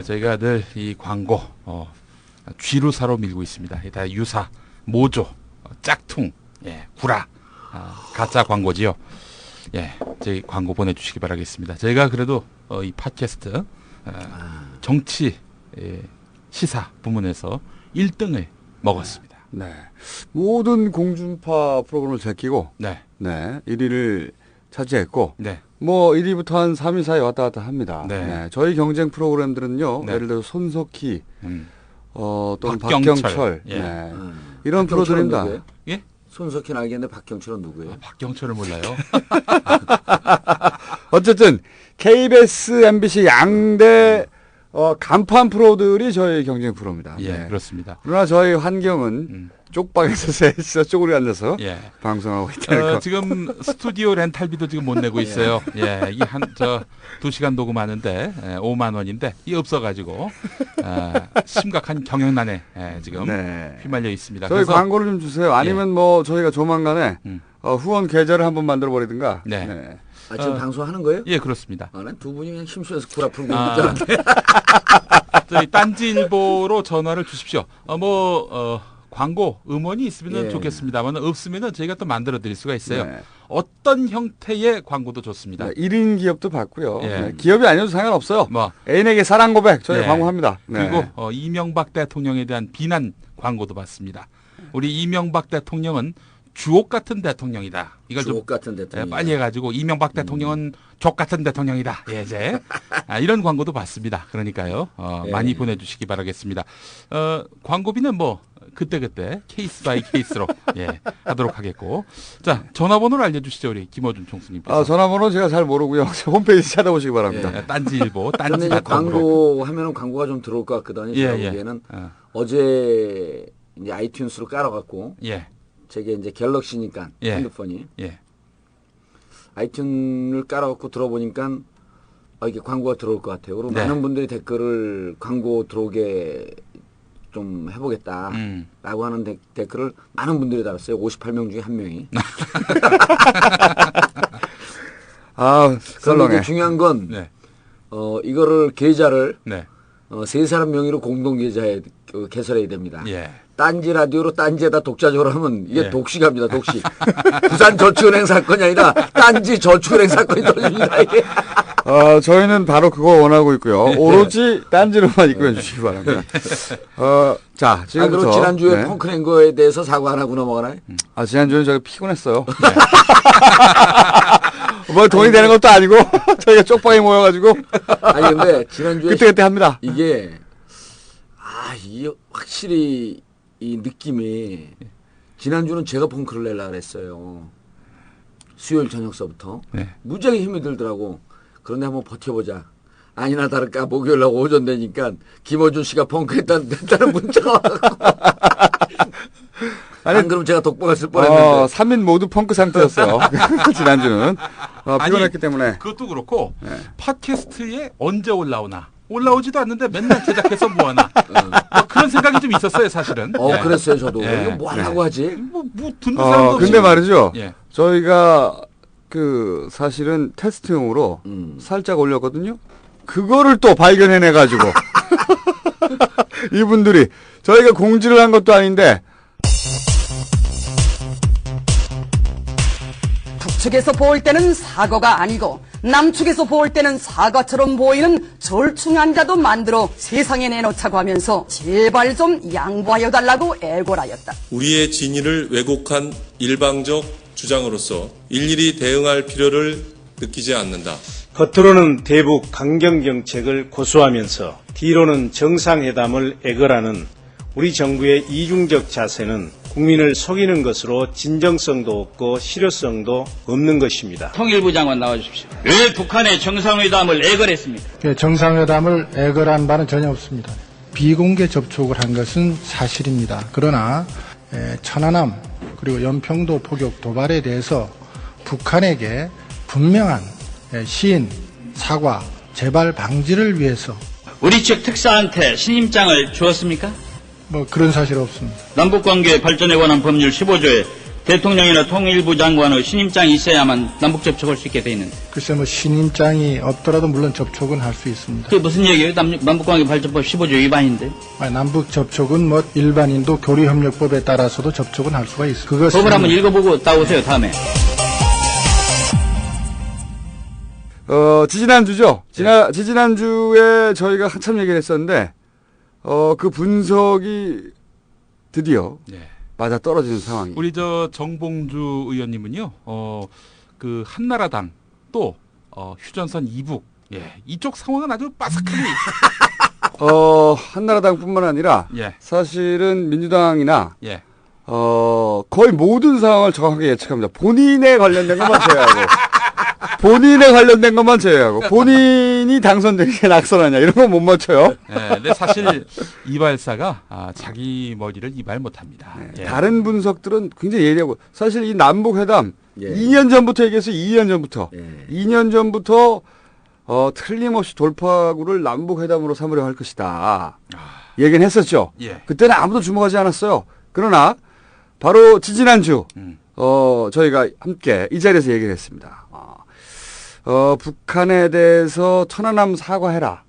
저희가 늘 이 광고 쥐루사로 밀고 있습니다. 다 유사, 모조, 짝퉁, 구라, 가짜 광고지요. 저희 광고 보내주시기 바라겠습니다. 저희가 그래도 이 팟캐스트 정치 시사 부문에서 1등을 먹었습니다. 네, 모든 공중파 프로그램을 제끼고 네, 1위를 차지했고 네. 뭐 1위부터 한 3위 사이 왔다 갔다 합니다. 네. 저희 경쟁 프로그램들은요. 네. 예를 들어 손석희, 또는 박경철. 박경철, 이런 박경철은 프로들입니다. 누구예요? 예? 손석희는 알겠는데 박경철은 누구예요? 박경철을 몰라요. 어쨌든 KBS, MBC 양대 간판 프로들이 저희 경쟁 프로입니다. 예, 그렇습니다. 그러나 저희 환경은 쪽방에서 셋이서 쪼그려 앉아서 방송하고 있다는 거. 지금 스튜디오 렌탈비도 지금 못 내고 있어요. 이 2시간 녹음하는데 5만 원인데 이 없어가지고 심각한 경영난에 지금 휘말려 있습니다. 저희 그래서 광고를 좀 주세요. 아니면 뭐 저희가 조만간에 후원 계좌를 한번 만들어 버리든가. 지금 방송하는 거예요? 예, 그렇습니다. 난 두 분이 그냥 심심해서 구라 풀고 있는 줄 알았는데. 저희 딴지일보로 전화를 주십시오. 광고 음원이 있으면 좋겠습니다만 없으면 저희가 또 만들어 드릴 수가 있어요. 어떤 형태의 광고도 좋습니다. 1인 기업도 받고요. 기업이 아니어도 상관없어요. 뭐 애인에게 사랑 고백 저희가 광고합니다. 그리고 이명박 대통령에 대한 비난 광고도 받습니다. 우리 이명박 대통령은 주옥 같은 대통령이다. 이걸 주옥 같은 대통령. 빨리 해가지고 이명박 대통령은 족 같은 대통령이다. 이런 광고도 받습니다. 그러니까요. 많이 보내주시기 바라겠습니다. 광고비는 뭐 그때그때 케이스 바이 케이스로 하도록 하겠고. 자, 전화번호를 알려주시죠. 우리 김어준 총수님께서. 전화번호 제가 잘 모르고요. 홈페이지 찾아보시기 바랍니다. 딴지일보, 저는 이제 광고하면 광고가 좀 들어올 것 같거든요. 제가 보기에는 어제 이제 아이튠스로 깔아갖고 제게 이제 갤럭시니까 핸드폰이 아이튠을 깔아갖고 들어보니까 이게 광고가 들어올 것 같아요. 그리고 많은 분들이 댓글을 광고 들어오게 좀 해보겠다라고 하는 댓글을 많은 분들이 달았어요. 58명 중에 1명이. 그런데 중요한 건 이거를 계좌를 세 사람 명의로 공동 계좌에 개설해야 됩니다. 딴지 라디오로 딴지에다 독자적으로 하면 이게 독식합니다. 독식. 부산 저축은행 사건이 아니라 딴지 저축은행 사건이 터집니다. 이게. 저희는 바로 그거 원하고 있고요. 오로지 딴지로만 입금해 주시기 바랍니다. 자, 지금부터. 그리고 지난주에 펑크낸 거에 대해서 사과 안 하고 넘어가나요? 지난주에는 저희가 피곤했어요. 뭐 돈이 되는 것도 아니고 저희가 쪽방에 모여가지고. 근데 지난주에 그때 합니다. 이게 확실히 이 느낌이 지난주는 제가 펑크를 내려고 그랬어요. 수요일 저녁서부터. 무지하게 힘이 들더라고. 그런데 한번 버텨보자. 아니나 다를까 목요일 날 오전 되니까 김어준 씨가 펑크했다는 문자가 와갖고. 안 그러면 제가 독박을 쓸 뻔했는데. 3인 모두 펑크 상태였어요. 지난주는. 피곤했기 때문에. 그것도 그렇고 팟캐스트에 언제 올라오나. 올라오지도 않는데 맨날 제작해서 뭐하나. 그런 생각이 좀 있었어요, 사실은. 그랬어요, 저도. 이거 뭐 하려고 하지? 듣는 사람도 없이. 근데 말이죠. 저희가 사실은 테스트용으로 살짝 올렸거든요. 그거를 또 발견해내가지고. 이분들이 저희가 공지를 한 것도 아닌데. 북측에서 볼 때는 사과가 아니고 남측에서 볼 때는 사과처럼 보이는 절충한 자도 만들어 세상에 내놓자고 하면서 제발 좀 양보하여 달라고 애걸하였다. 우리의 진위를 왜곡한 일방적 주장으로서 일일이 대응할 필요를 느끼지 않는다. 겉으로는 대북 강경정책을 고수하면서 뒤로는 정상회담을 애걸하는 우리 정부의 이중적 자세는 국민을 속이는 것으로 진정성도 없고 실효성도 없는 것입니다. 통일부 장관 나와주십시오. 왜 북한의 정상회담을 애걸했습니까? 정상회담을 애걸한 바는 전혀 없습니다. 비공개 접촉을 한 것은 사실입니다. 그러나 천안함 그리고 연평도 포격 도발에 대해서 북한에게 분명한 시인, 사과, 재발 방지를 위해서 우리 측 특사한테 신임장을 주었습니까? 그런 사실 없습니다. 남북관계 발전에 관한 법률 15조에 대통령이나 통일부 장관의 신임장이 있어야만 남북 접촉할 수 있게 돼 있는데. 글쎄 뭐 신임장이 없더라도 물론 접촉은 할 수 있습니다. 그게 무슨 얘기예요? 남북관계 발전법 15조 위반인데. 아니, 남북 접촉은 뭐 일반인도 교류협력법에 따라서도 접촉은 할 수가 있어요. 그것은 법을 한번 읽어보고 따오세요 다음에. 지지난주죠. 지지난주에 저희가 한참 얘기를 했었는데, 그 분석이 드디어 맞아 떨어지는 상황이. 우리 정봉주 의원님은요, 그 한나라당 또 휴전선 이북, 이쪽 상황은 아주 빠삭하게. 한나라당뿐만 아니라 사실은 민주당이나 거의 모든 상황을 정확하게 예측합니다. 본인에 관련된 것만 제외하고 본인이 당선되게 낙선하냐 이런 건 못 맞춰요. 근데 사실 이발사가 자기 머리를 이발 못합니다. 다른 분석들은 굉장히 예리하고 사실 이 남북회담 2년 전부터 얘기했어요. 2년 전부터 틀림없이 돌파구를 남북회담으로 삼으려 할 것이다. 얘기는 했었죠. 그때는 아무도 주목하지 않았어요. 그러나 바로 지지난주 저희가 함께 이 자리에서 얘기를 했습니다. 북한에 대해서 천안함 사과해라.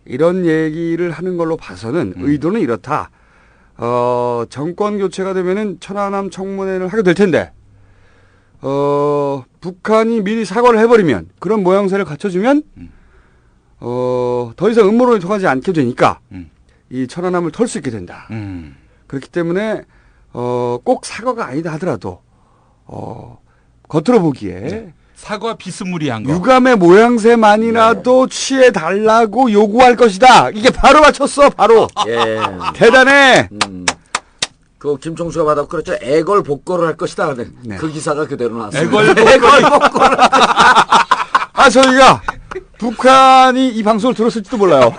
이런 얘기를 하는 걸로 봐서는 의도는 이렇다. 정권 교체가 되면은 천안함 청문회를 하게 될 텐데, 북한이 미리 사과를 해버리면, 그런 모양새를 갖춰주면, 더 이상 음모론이 통하지 않게 되니까, 이 천안함을 털 수 있게 된다. 그렇기 때문에, 꼭 사과가 아니다 하더라도, 겉으로 보기에, 사과 비스무리한 거. 유감의 모양새만이라도 취해달라고 요구할 것이다. 이게 바로 맞췄어, 바로. 대단해. 그 김총수가 받았고 그렇죠. 애걸 복걸을 할 것이다. 그 기사가 그대로 나왔어요. 애걸 복걸. 저희가 북한이 이 방송을 들었을지도 몰라요.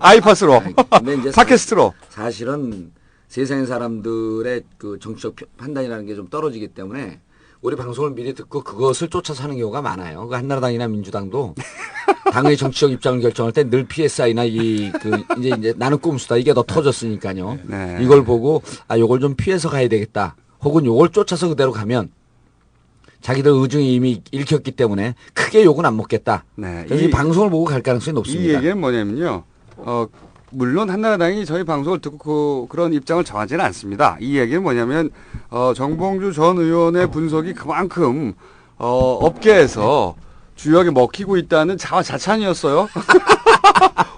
아이팟으로, 팟캐스트로. 사실은 세상의 사람들의 그 정치적 판단이라는 게 좀 떨어지기 때문에 우리 방송을 미리 듣고 그것을 쫓아서 하는 경우가 많아요. 그 한나라당이나 민주당도 당의 정치적 입장을 결정할 때 늘 PSI나 이제 나는 꼼수다. 이게 더 터졌으니까요. 이걸 보고 요걸 좀 피해서 가야 되겠다. 혹은 요걸 쫓아서 그대로 가면 자기들 의중이 이미 읽혔기 때문에 크게 욕은 안 먹겠다. 그래서 이 방송을 보고 갈 가능성이 높습니다. 이 얘기는 뭐냐면요. 물론 한나라당이 저희 방송을 듣고 그런 입장을 정하지는 않습니다. 이 얘기는 뭐냐면 정봉주 전 의원의 분석이 그만큼 업계에서 주요하게 먹히고 있다는 자화자찬이었어요.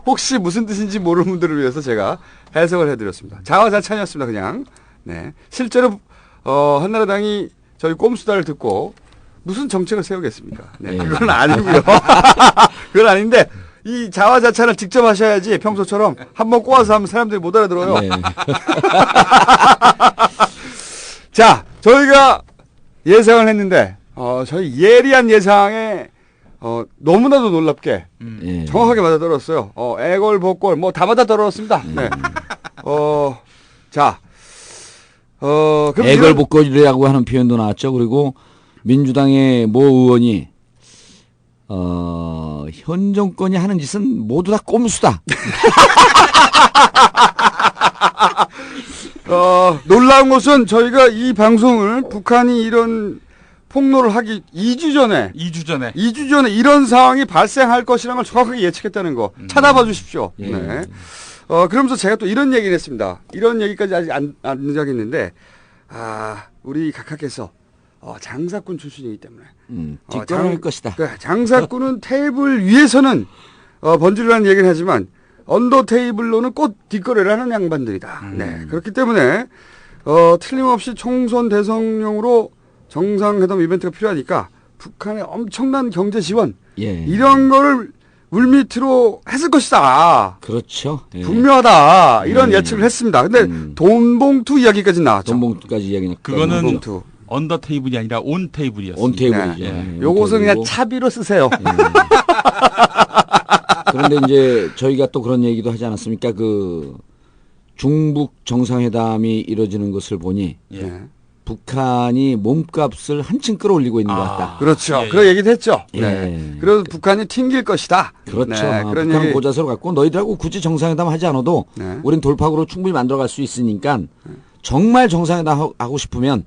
혹시 무슨 뜻인지 모르는 분들을 위해서 제가 해석을 해드렸습니다. 자화자찬이었습니다. 그냥. 실제로 한나라당이 저희 꼼수다를 듣고 무슨 정책을 세우겠습니까? 그건 아니고요. 그건 아닌데 이 자화자찬을 직접 하셔야지 평소처럼 한번 꼬아서 하면 사람들이 못 알아들어요. 자, 저희가 예상을 했는데 저희 예리한 예상에 너무나도 놀랍게 정확하게 맞아 떨어졌어요. 애걸 복걸 뭐 다 맞아 떨어졌습니다. 자, 애걸 복걸이라고 하는 표현도 나왔죠. 그리고 민주당의 모 의원이 현 정권이 하는 짓은 모두 다 꼼수다. 놀라운 것은 저희가 이 방송을 북한이 이런 폭로를 하기 2주 전에 이런 상황이 발생할 것이라는 걸 정확하게 예측했다는 거 찾아봐 주십시오. 그러면서 제가 또 이런 얘기를 했습니다. 이런 얘기까지 아직 안 하겠는데 우리 각하께서 장사꾼 출신이기 때문에 뒷걸을 할 것이다. 장사꾼은 테이블 위에서는 번지르라는 얘기를 하지만 언더 테이블로는 꼭 뒷거래를 하는 양반들이다. 그렇기 때문에 틀림없이 총선 대선용으로 정상회담 이벤트가 필요하니까 북한의 엄청난 경제 지원 이런 거를 물밑으로 했을 것이다. 그렇죠. 분명하다. 이런 예측을 했습니다. 근데 돈봉투 이야기까지 나왔죠. 돈봉투까지 이야기는 그거는 돈봉투. 언더 테이블이 아니라 온 테이블이었습니다. 온 테이블이죠. 요것은 그냥 차비로 쓰세요. 그런데 이제 저희가 또 그런 얘기도 하지 않았습니까? 그 중북 정상회담이 이루어지는 것을 보니 북한이 몸값을 한층 끌어올리고 있는 것 같다. 그렇죠. 그런 얘기도 했죠. 그래서 북한이 튕길 것이다. 그렇죠. 그런 북한 얘기. 고자세로 갖고 너희들하고 굳이 정상회담 하지 않아도 우린 돌파구로 충분히 만들어갈 수 있으니까 정말 정상회담 하고 싶으면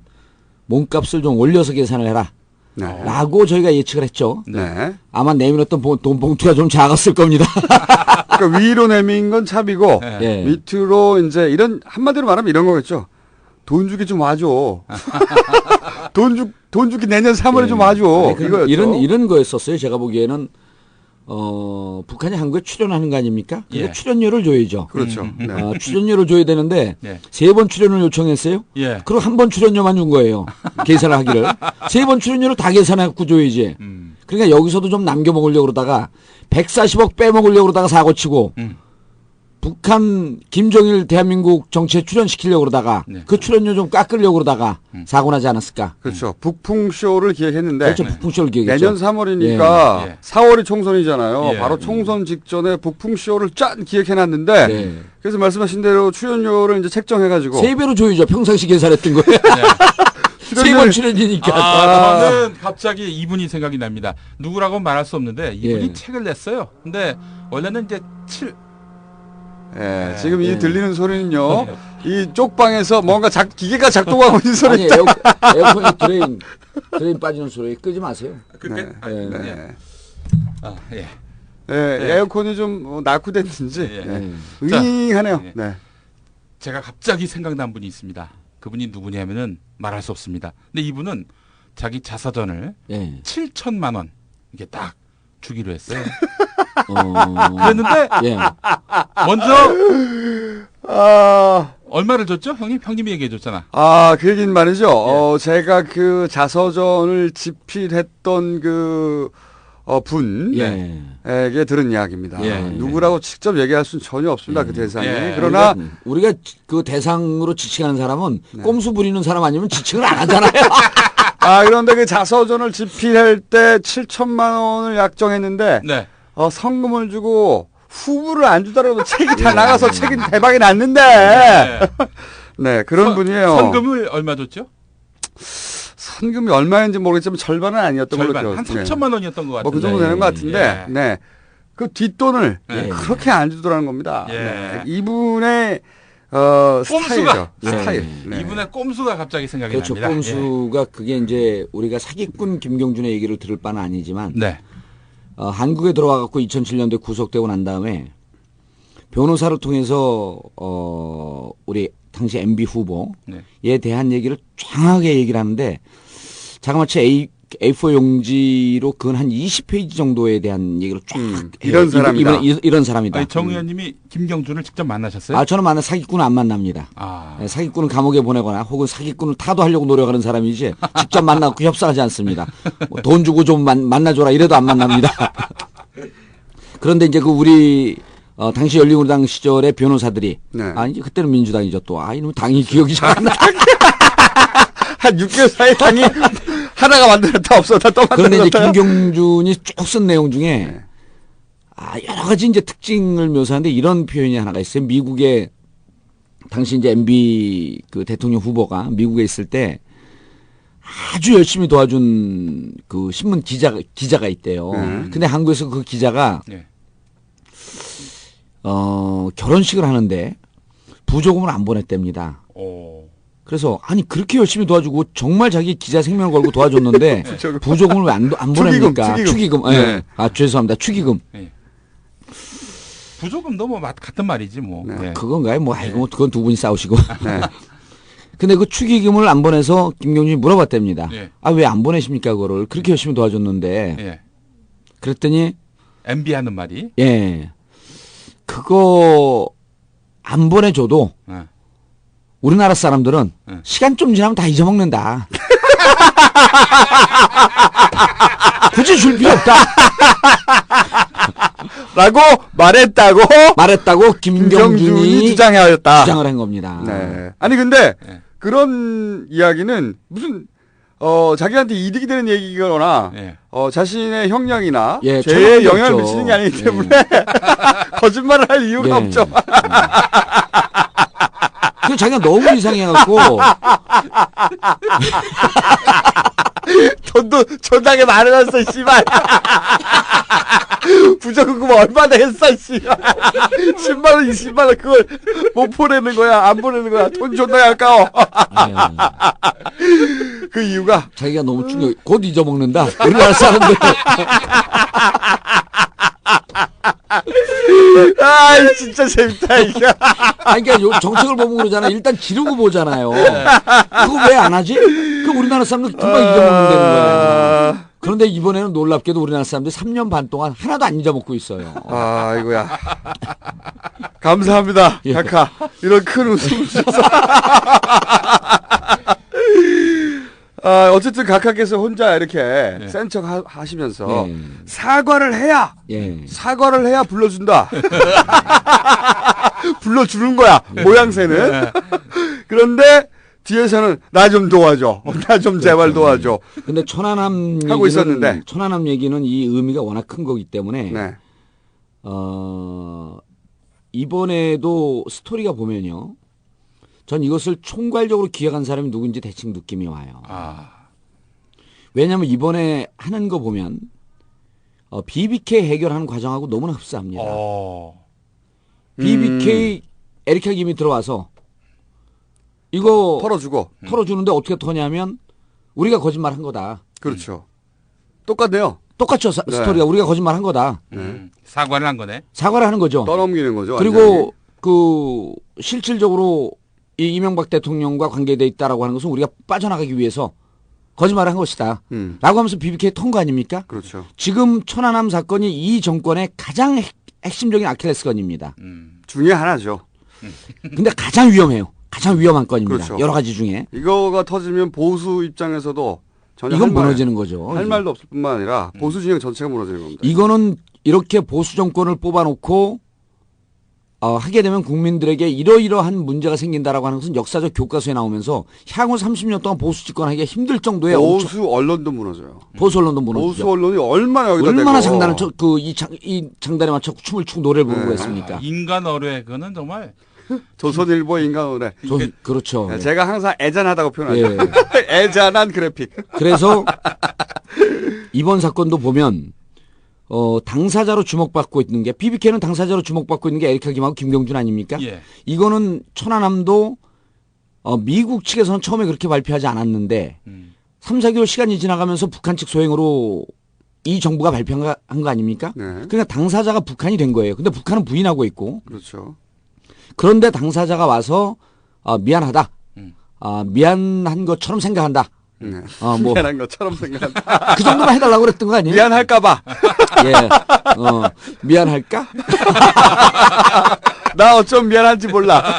몸값을 좀 올려서 계산을 해라. 네. 라고 저희가 예측을 했죠. 네. 아마 내밀었던 돈 봉투가 좀 작았을 겁니다. 그러니까 위로 내민 건 차비고 네. 밑으로 이제 이런 한마디로 말하면 이런 거겠죠. 돈 주기 좀 와줘. 돈 주기 내년 3월에 네. 좀 와줘. 아니, 이거였죠. 이런 거였었어요. 제가 보기에는 북한이 한국에 출연하는 거 아닙니까? 근데 예. 출연료를 줘야죠. 그렇죠. 네. 출연료를 줘야 되는데 예. 3번 출연을 요청했어요. 예. 그리고 한 번 출연료만 준 거예요. 계산을 하기를. 3번 출연료를 다 계산해갖고 줘야지. 그러니까 여기서도 좀 남겨먹으려고 그러다가 140억 빼먹으려고 그러다가 사고치고 북한 김정일 대한민국 정치에 출연시키려고 그러다가 네. 그 출연료 좀 깎으려고 그러다가 사고 나지 않았을까. 그렇죠. 북풍쇼를 기획했는데 그렇죠. 북풍쇼를 기획했죠. 내년 3월이니까 예. 4월이 총선이잖아요. 예. 바로 총선 직전에 북풍쇼를 짠 기획해놨는데 네. 그래서 말씀하신 대로 출연료를 이제 책정해가지고 3배로 줘야죠. 평상시 계산했던 거예요. 세 번 출연이니까. 저는 갑자기 이분이 생각이 납니다. 누구라고 말할 수 없는데 이분이 예. 책을 냈어요. 근데 원래는 이제 예, 지금 이 들리는 소리는요. 이 쪽방에서 뭔가 기계가 작동하고 있는 소리. 아니 에어컨에 드레인 빠지는 소리 끄지 마세요. 네. 네. 예. 예, 에어컨이 좀 낙후됐는지 예. 윙하네요. 예. 네. 제가 갑자기 생각난 분이 있습니다. 그분이 누구냐면은 말할 수 없습니다. 근데 이분은 자기 자서전을 예. 7천만 원 이게 딱 주기로 했어요. 그랬는데 그랬는데 먼저 얼마를 줬죠? 형님이 얘기해 줬잖아. 그 얘기는 말이죠. 제가 그 자서전을 집필했던 그 분에게 들은 이야기입니다. 예. 누구라고 직접 얘기할 수는 전혀 없습니다. 그 대상이. 예. 그러나 우리가 그 대상으로 지칭하는 사람은 꼼수 부리는 사람 아니면 지칭을 안 하잖아요. 그런데 그 자서전을 집필할 때 7천만 원을 약정했는데 네. 성금을 주고 후보를 안 주더라도 책이 다 나가서 책이 대박이 났는데 네 그런 분이에요. 선금을 얼마 줬죠? 선금이 얼마인지 모르겠지만 절반은 아니었던 걸로 절반 한 기억해요. 3천만 원이었던 것 같은데. 뭐 그 정도 되는 것 같은데 예. 네. 그 뒷돈을 예. 그렇게 안 주더라는 겁니다. 예. 네. 이분의 스타일이죠. 스타일. 네. 이분의 꼼수가 갑자기 생각이 그렇죠. 납니다. 꼼수가 그게 이제 우리가 사기꾼 김경준의 얘기를 들을 바는 아니지만 네. 한국에 들어와 갖고 2007년도에 구속되고 난 다음에 변호사를 통해서 우리 당시 MB 후보에 대한 얘기를 정확하게 얘기를 하는데 자그마치 A4 용지로 근 한 20페이지 정도에 대한 얘기를 쫙 해요. 이런 사람이다. 이런 사람이다. 아니, 정 의원님이 김경준을 직접 만나셨어요? 저는 사기꾼은 안 만납니다. 네, 사기꾼은 감옥에 보내거나 혹은 사기꾼을 타도하려고 노력하는 사람이지 직접 만나고 협상하지 않습니다. 뭐 돈 주고 좀 만나줘라 이래도 안 만납니다. 그런데 이제 우리 당시 열린우리당 시절의 변호사들이 이제 그때는 민주당이죠 또. 이놈 당이 기억이 잘 안 나. 한 6개월 사이에 당이 하나가 만들었다 없었다 또 만들었다. 그런데 이제 김경준이 쭉 쓴 내용 중에 여러 가지 이제 특징을 묘사하는데 이런 표현이 하나가 있어요. 미국의 당시 이제 MB 그 대통령 후보가 미국에 있을 때 아주 열심히 도와준 그 신문 기자가 있대요. 근데 한국에서 그 기자가 결혼식을 하는데 부조금을 안 보냈답니다. 그래서 그렇게 열심히 도와주고 정말 자기 기자 생명을 걸고 도와줬는데 부조금을 왜 안 보냅니까? 축의금. 네. 죄송합니다. 축의금. 네. 부조금도 뭐 같은 말이지 뭐. 네. 그건가요? 그건 두 분이 싸우시고. 네. 근데 그 축의금을 안 보내서 김경준이 물어봤답니다. 네. 왜 안 보내십니까 그거를? 그렇게 열심히 도와줬는데. 네. 그랬더니 MB 하는 말이. 예. 그거 안 보내줘도 우리나라 사람들은 시간 좀 지나면 다 잊어먹는다. 굳이 줄 필요 없다. 라고 말했다고 김경준이 주장을 한 겁니다. 네. 아니 근데 그런 이야기는 무슨 자기한테 이득이 되는 얘기거나 자신의 형량이나 죄에 영향을 미치는 게 아니기 때문에 거짓말을 할 이유가 없죠. 그 자기가 너무 이상해갖고 돈도 존나게 많아졌어 씨발. 부정금 얼마나 했어 씨발. 10만원 20만원 그걸 못 보내는 거야 안 보내는 거야. 돈 존나게 아까워. 그 이유가 자기가 너무 충격. 곧 잊어먹는다. 우리나라 사람들. 아, 진짜 재밌다 이게. 아니, 그러니까 요 정책을 보면 그러잖아. 일단 지르고 보잖아요. 그거 왜 안 하지? 그 우리나라 사람들 금방 잊어먹는다는 거야. 그런데 이번에는 놀랍게도 우리나라 사람들이 3년 반 동안 하나도 안 잊어먹고 있어요. 아, 이거야. 감사합니다. 예. 카카. 이런 큰 웃음을 주셔서. 아, 어쨌든 각하께서 혼자 이렇게 센 척 하시면서 사과를 해야 불러준다. 불러주는 거야. 모양새는. 그런데 뒤에서는 나 좀 도와줘. 나 좀 제발 도와줘. 근데 천안함 하고 있었는데. 천안함 얘기는 이 의미가 워낙 큰 거기 때문에 네. 이번에도 스토리가 보면요. 전 이것을 총괄적으로 기획한 사람이 누군지 대충 느낌이 와요. 왜냐하면 이번에 하는 거 보면 BBK 해결하는 과정하고 너무나 흡사합니다. BBK 에리카 김이 들어와서 이거 털어주는데 어떻게 터냐면 우리가 거짓말한 거다. 그렇죠. 똑같네요. 똑같죠. 스토리가 우리가 거짓말한 거다. 사과를 한 거네. 사과를 하는 거죠. 떠넘기는 거죠. 그리고 그 실질적으로 이 이명박 대통령과 관계돼 있다라고 하는 것은 우리가 빠져나가기 위해서 거짓말을 한 것이다. 라고 하면서 BBK 턴 거 아닙니까? 그렇죠. 지금 천안함 사건이 이 정권의 가장 핵심적인 아킬레스건입니다. 중에 하나죠. 근데 가장 위험해요. 가장 위험한 건입니다. 그렇죠. 여러 가지 중에. 이거가 터지면 보수 입장에서도 전혀 이건 무너지는 거죠. 할 말도 없을 뿐만 아니라 보수 진영 전체가 무너지는 겁니다. 이거는 이렇게 보수 정권을 뽑아놓고 하게 되면 국민들에게 이러이러한 문제가 생긴다라고 하는 것은 역사적 교과서에 나오면서 향후 30년 동안 보수 집권하기가 힘들 정도의 보수 언론도 무너져요. 보수 언론도 무너지죠. 보수 언론이 얼마나 여기다 얼마나 대고. 장단을 이 장단에 맞춰 춤을 추고 노래를 부르고 했습니까? 인간 어뢰 그거는 정말 조선일보 인간어뢰. 그렇죠. 네, 제가 항상 애잔하다고 표현하죠. 예. 애잔한 그래픽. 그래서 이번 사건도 보면 당사자로 주목받고 있는 게 BBK는 당사자로 주목받고 있는 게 에리카 김하고 김경준 아닙니까? 예. 이거는 천안함도 미국 측에서는 처음에 그렇게 발표하지 않았는데 3, 4개월 시간이 지나가면서 북한 측 소행으로 이 정부가 발표한 거 아닙니까? 네. 그러니까 당사자가 북한이 된 거예요. 근데 북한은 부인하고 있고 그렇죠. 그런데 당사자가 와서 미안하다. 미안한 것처럼 생각한다. 네. 뭐 미안한 것처럼 생각한다. 그 정도만 해달라고 그랬던 거 아니에요? 미안할까봐. 예. 미안할까? 나 어쩜 미안한지 몰라.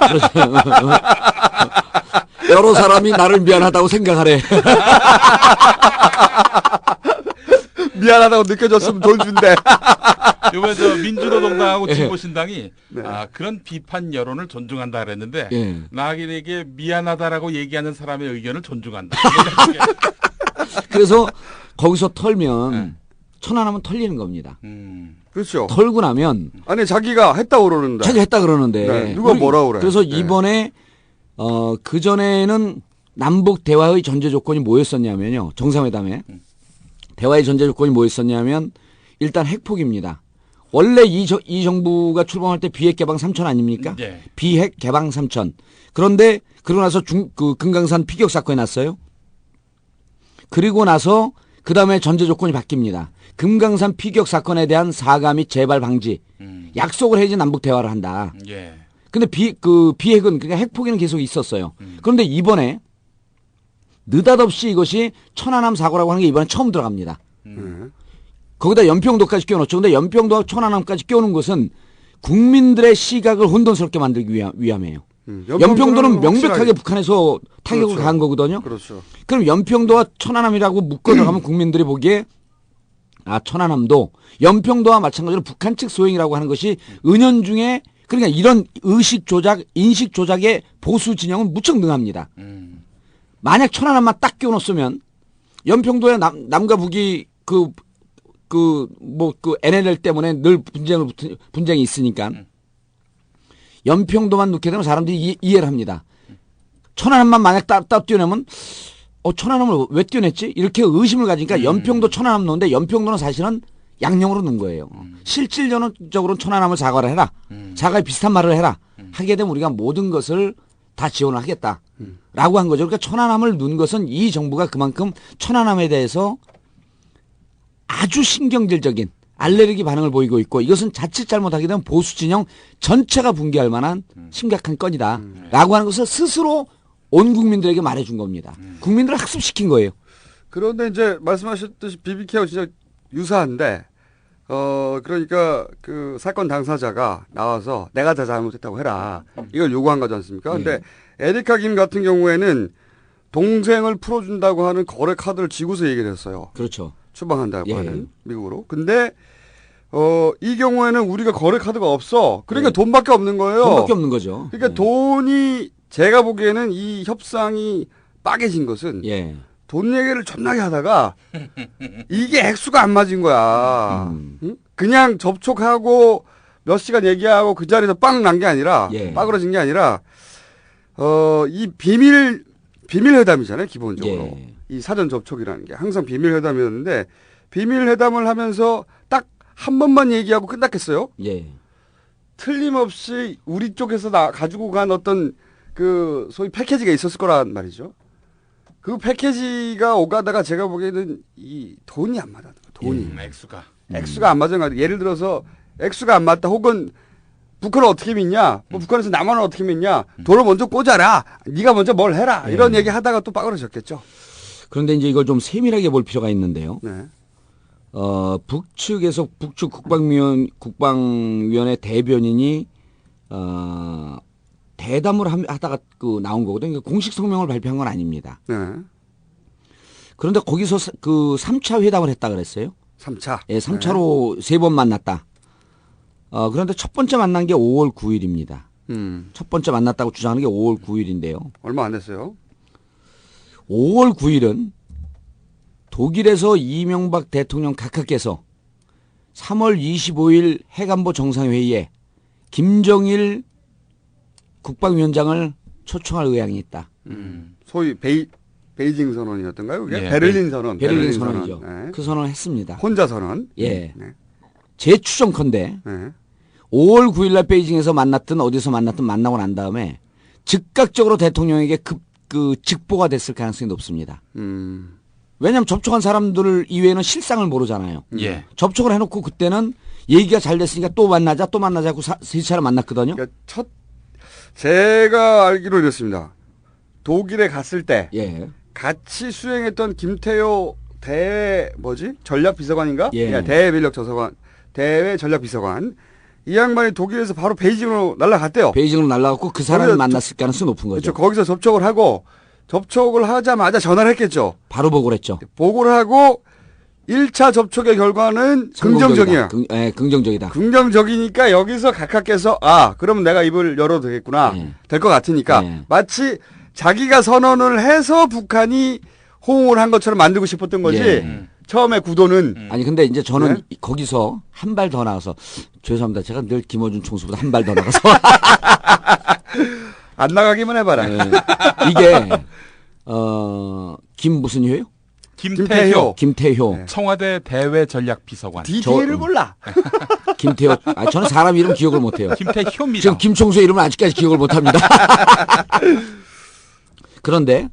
여러 사람이 나를 미안하다고 생각하래. 미안하다고 느껴졌으면 돈 준대. 이번에 저 민주노동당하고 예. 진보신당이 네. 그런 비판 여론을 존중한다 그랬는데 예. 나에게 미안하다라고 얘기하는 사람의 의견을 존중한다. 그래서 거기서 털면 천안하면 털리는 겁니다. 그렇죠. 털고 나면 아니 자기가 했다고 그러는데. 자기가 했다 그러는데 네, 누가 뭐라고 그래. 그래서 네. 이번에 그 전에는 남북 대화의 전제 조건이 뭐였었냐면요. 정상회담에 대화의 전제 조건이 뭐였었냐면 일단 핵폭입니다. 원래 이 정부가 출범할 때 비핵 개방 3천 아닙니까? 네. 비핵 개방 3천. 그런데 그러고 나서 금강산 피격 사건이 났어요. 그리고 나서 그 다음에 전제 조건이 바뀝니다. 금강산 피격 사건에 대한 사과 및 재발 방지 약속을 해야지 남북 대화를 한다. 예. 근데 비핵은 그러니까 핵폭기는 계속 있었어요. 그런데 이번에 느닷없이 이것이 천안함 사고라고 하는 게 이번에 처음 들어갑니다. 거기다 연평도까지 끼워놓죠. 근데 연평도와 천안함까지 끼워놓은 것은 국민들의 시각을 혼돈스럽게 만들기 위함이에요. 연평도는 명백하게 확실하게. 북한에서 타격을 그렇죠. 가한 거거든요. 그렇죠. 그럼 연평도와 천안함이라고 묶어 들어가면 국민들이 보기에 천안함도 연평도와 마찬가지로 북한 측 소행이라고 하는 것이 은연중에 그러니까 이런 의식 조작, 인식 조작의 보수 진영은 무척 능합니다. 만약 천안함만 딱 끼워놓으면 연평도에 남과 북이 NLL 때문에 늘 분쟁이 있으니까 연평도만 넣게 되면 사람들이 이해를 합니다. 천안함만 만약 딱 띄워내면 천안함을 왜 띄워냈지? 이렇게 의심을 가지니까 연평도 천안함 넣는데 연평도는 사실은 양령으로 넣은 거예요. 실질적으로는 천안함을 사과를 해라. 사과에 비슷한 말을 해라. 하게 되면 우리가 모든 것을 다 지원을 하겠다. 라고 한 거죠. 그러니까 천안함을 넣은 것은 이 정부가 그만큼 천안함에 대해서 아주 신경질적인 알레르기 반응을 보이고 있고 이것은 자칫 잘못하게 되면 보수 진영 전체가 붕괴할 만한 심각한 건이다. 라고 하는 것을 스스로 온 국민들에게 말해준 겁니다. 국민들을 학습시킨 거예요. 그런데 이제 말씀하셨듯이 BBK하고 진짜 유사한데 그러니까 그 사건 당사자가 나와서 내가 다 잘못했다고 해라. 이걸 요구한 거지 않습니까? 근데 에리카 김 같은 경우에는 동생을 풀어준다고 하는 거래 카드를 지고서 얘기를 했어요. 그렇죠. 추방한다고 하는 미국으로. 근데 이 경우에는 우리가 거래 카드가 없어. 그러니까 돈밖에 없는 거예요. 돈밖에 없는 거죠. 그러니까 돈이 제가 보기에는 이 협상이 빠개진 것은 돈 얘기를 존나게 하다가 이게 액수가 안 맞은 거야. 응? 그냥 접촉하고 몇 시간 얘기하고 그 자리에서 빵 난 게 아니라 빠그러진 게 아니라 이 비밀 회담이잖아요, 기본적으로. 이 사전 접촉이라는 게 항상 비밀 회담이었는데 비밀 회담을 하면서 딱 한 번만 얘기하고 끝났겠어요? 틀림없이 우리 쪽에서 가지고 간 어떤 그 소위 패키지가 있었을 거란 말이죠. 그 패키지가 오가다가 제가 보기에는 이 돈이 안 맞았던 거예요. 돈이. 액수가 안 맞은 거 같아요. 예를 들어서 액수가 안 맞다 혹은 북한을 어떻게 믿냐? 뭐 북한에서 남한을 어떻게 믿냐? 돈을 먼저 꽂아라. 네가 먼저 뭘 해라. 이런 얘기 하다가 또 빠그러졌겠죠. 그런데 이제 이걸 좀 세밀하게 볼 필요가 있는데요. 북측에서 북측 국방위원회 대변인이 대담을 하다가 나온 거거든요. 그러니까 공식 성명을 발표한 건 아닙니다. 그런데 거기서 그 3차 회담을 했다 그랬어요. 3차? 예, 3차로 3번 만났다. 그런데 첫 번째 만난 게 5월 9일입니다. 첫 번째 만났다고 주장하는 게 5월 9일인데요. 얼마 안 됐어요. 5월 9일은 독일에서 이명박 대통령 각하께서 3월 25일 해관보 정상회의에 김정일 국방위원장을 초청할 의향이 있다. 소위 베이징 선언이었던가요? 그게? 베를린 선언. 베를린 선언이죠. 그 선언을 했습니다. 혼자 선언. 제 추정컨대 5월 9일 날 베이징에서 만났든 어디서 만났든 만나고 난 다음에 즉각적으로 대통령에게 직보가 됐을 가능성이 높습니다. 왜냐하면 접촉한 사람들 이외에는 실상을 모르잖아요. 접촉을 해놓고 그때는 얘기가 잘 됐으니까 또 만나자 하고 세 차례 만났거든요. 그러니까 제가 알기로 이렇습니다. 독일에 갔을 때 같이 수행했던 김태효 전략비서관인가? 대외 전략비서관. 이 양반이 독일에서 바로 베이징으로 날아갔대요. 베이징으로 날아갔고 그 사람을 만났을 가능성이 높은 거죠. 그렇죠. 거기서 접촉을 하고 접촉을 하자마자 전화를 했겠죠. 바로 보고를 했죠. 보고를 하고 1차 접촉의 결과는 긍정적이야. 긍정적이다. 긍정적이니까 여기서 각하께서 그러면 내가 입을 열어도 되겠구나. 될 것 같으니까 마치 자기가 선언을 해서 북한이 호응을 한 것처럼 만들고 싶었던 거지. 처음에 구도는. 아니 근데 이제 저는 거기서 한 발 더 나가서 죄송합니다. 제가 늘 김어준 총수보다 한 발 더 나가서 안 나가기만 해봐라. 이게 김 무슨 효요? 김태효. 청와대 대외 전략 비서관. 디테일을 몰라. 김태효. 저는 사람 이름 기억을 못해요. 김태효입니다. 지금 김총수의 이름은 아직까지 기억을 못합니다. 그런데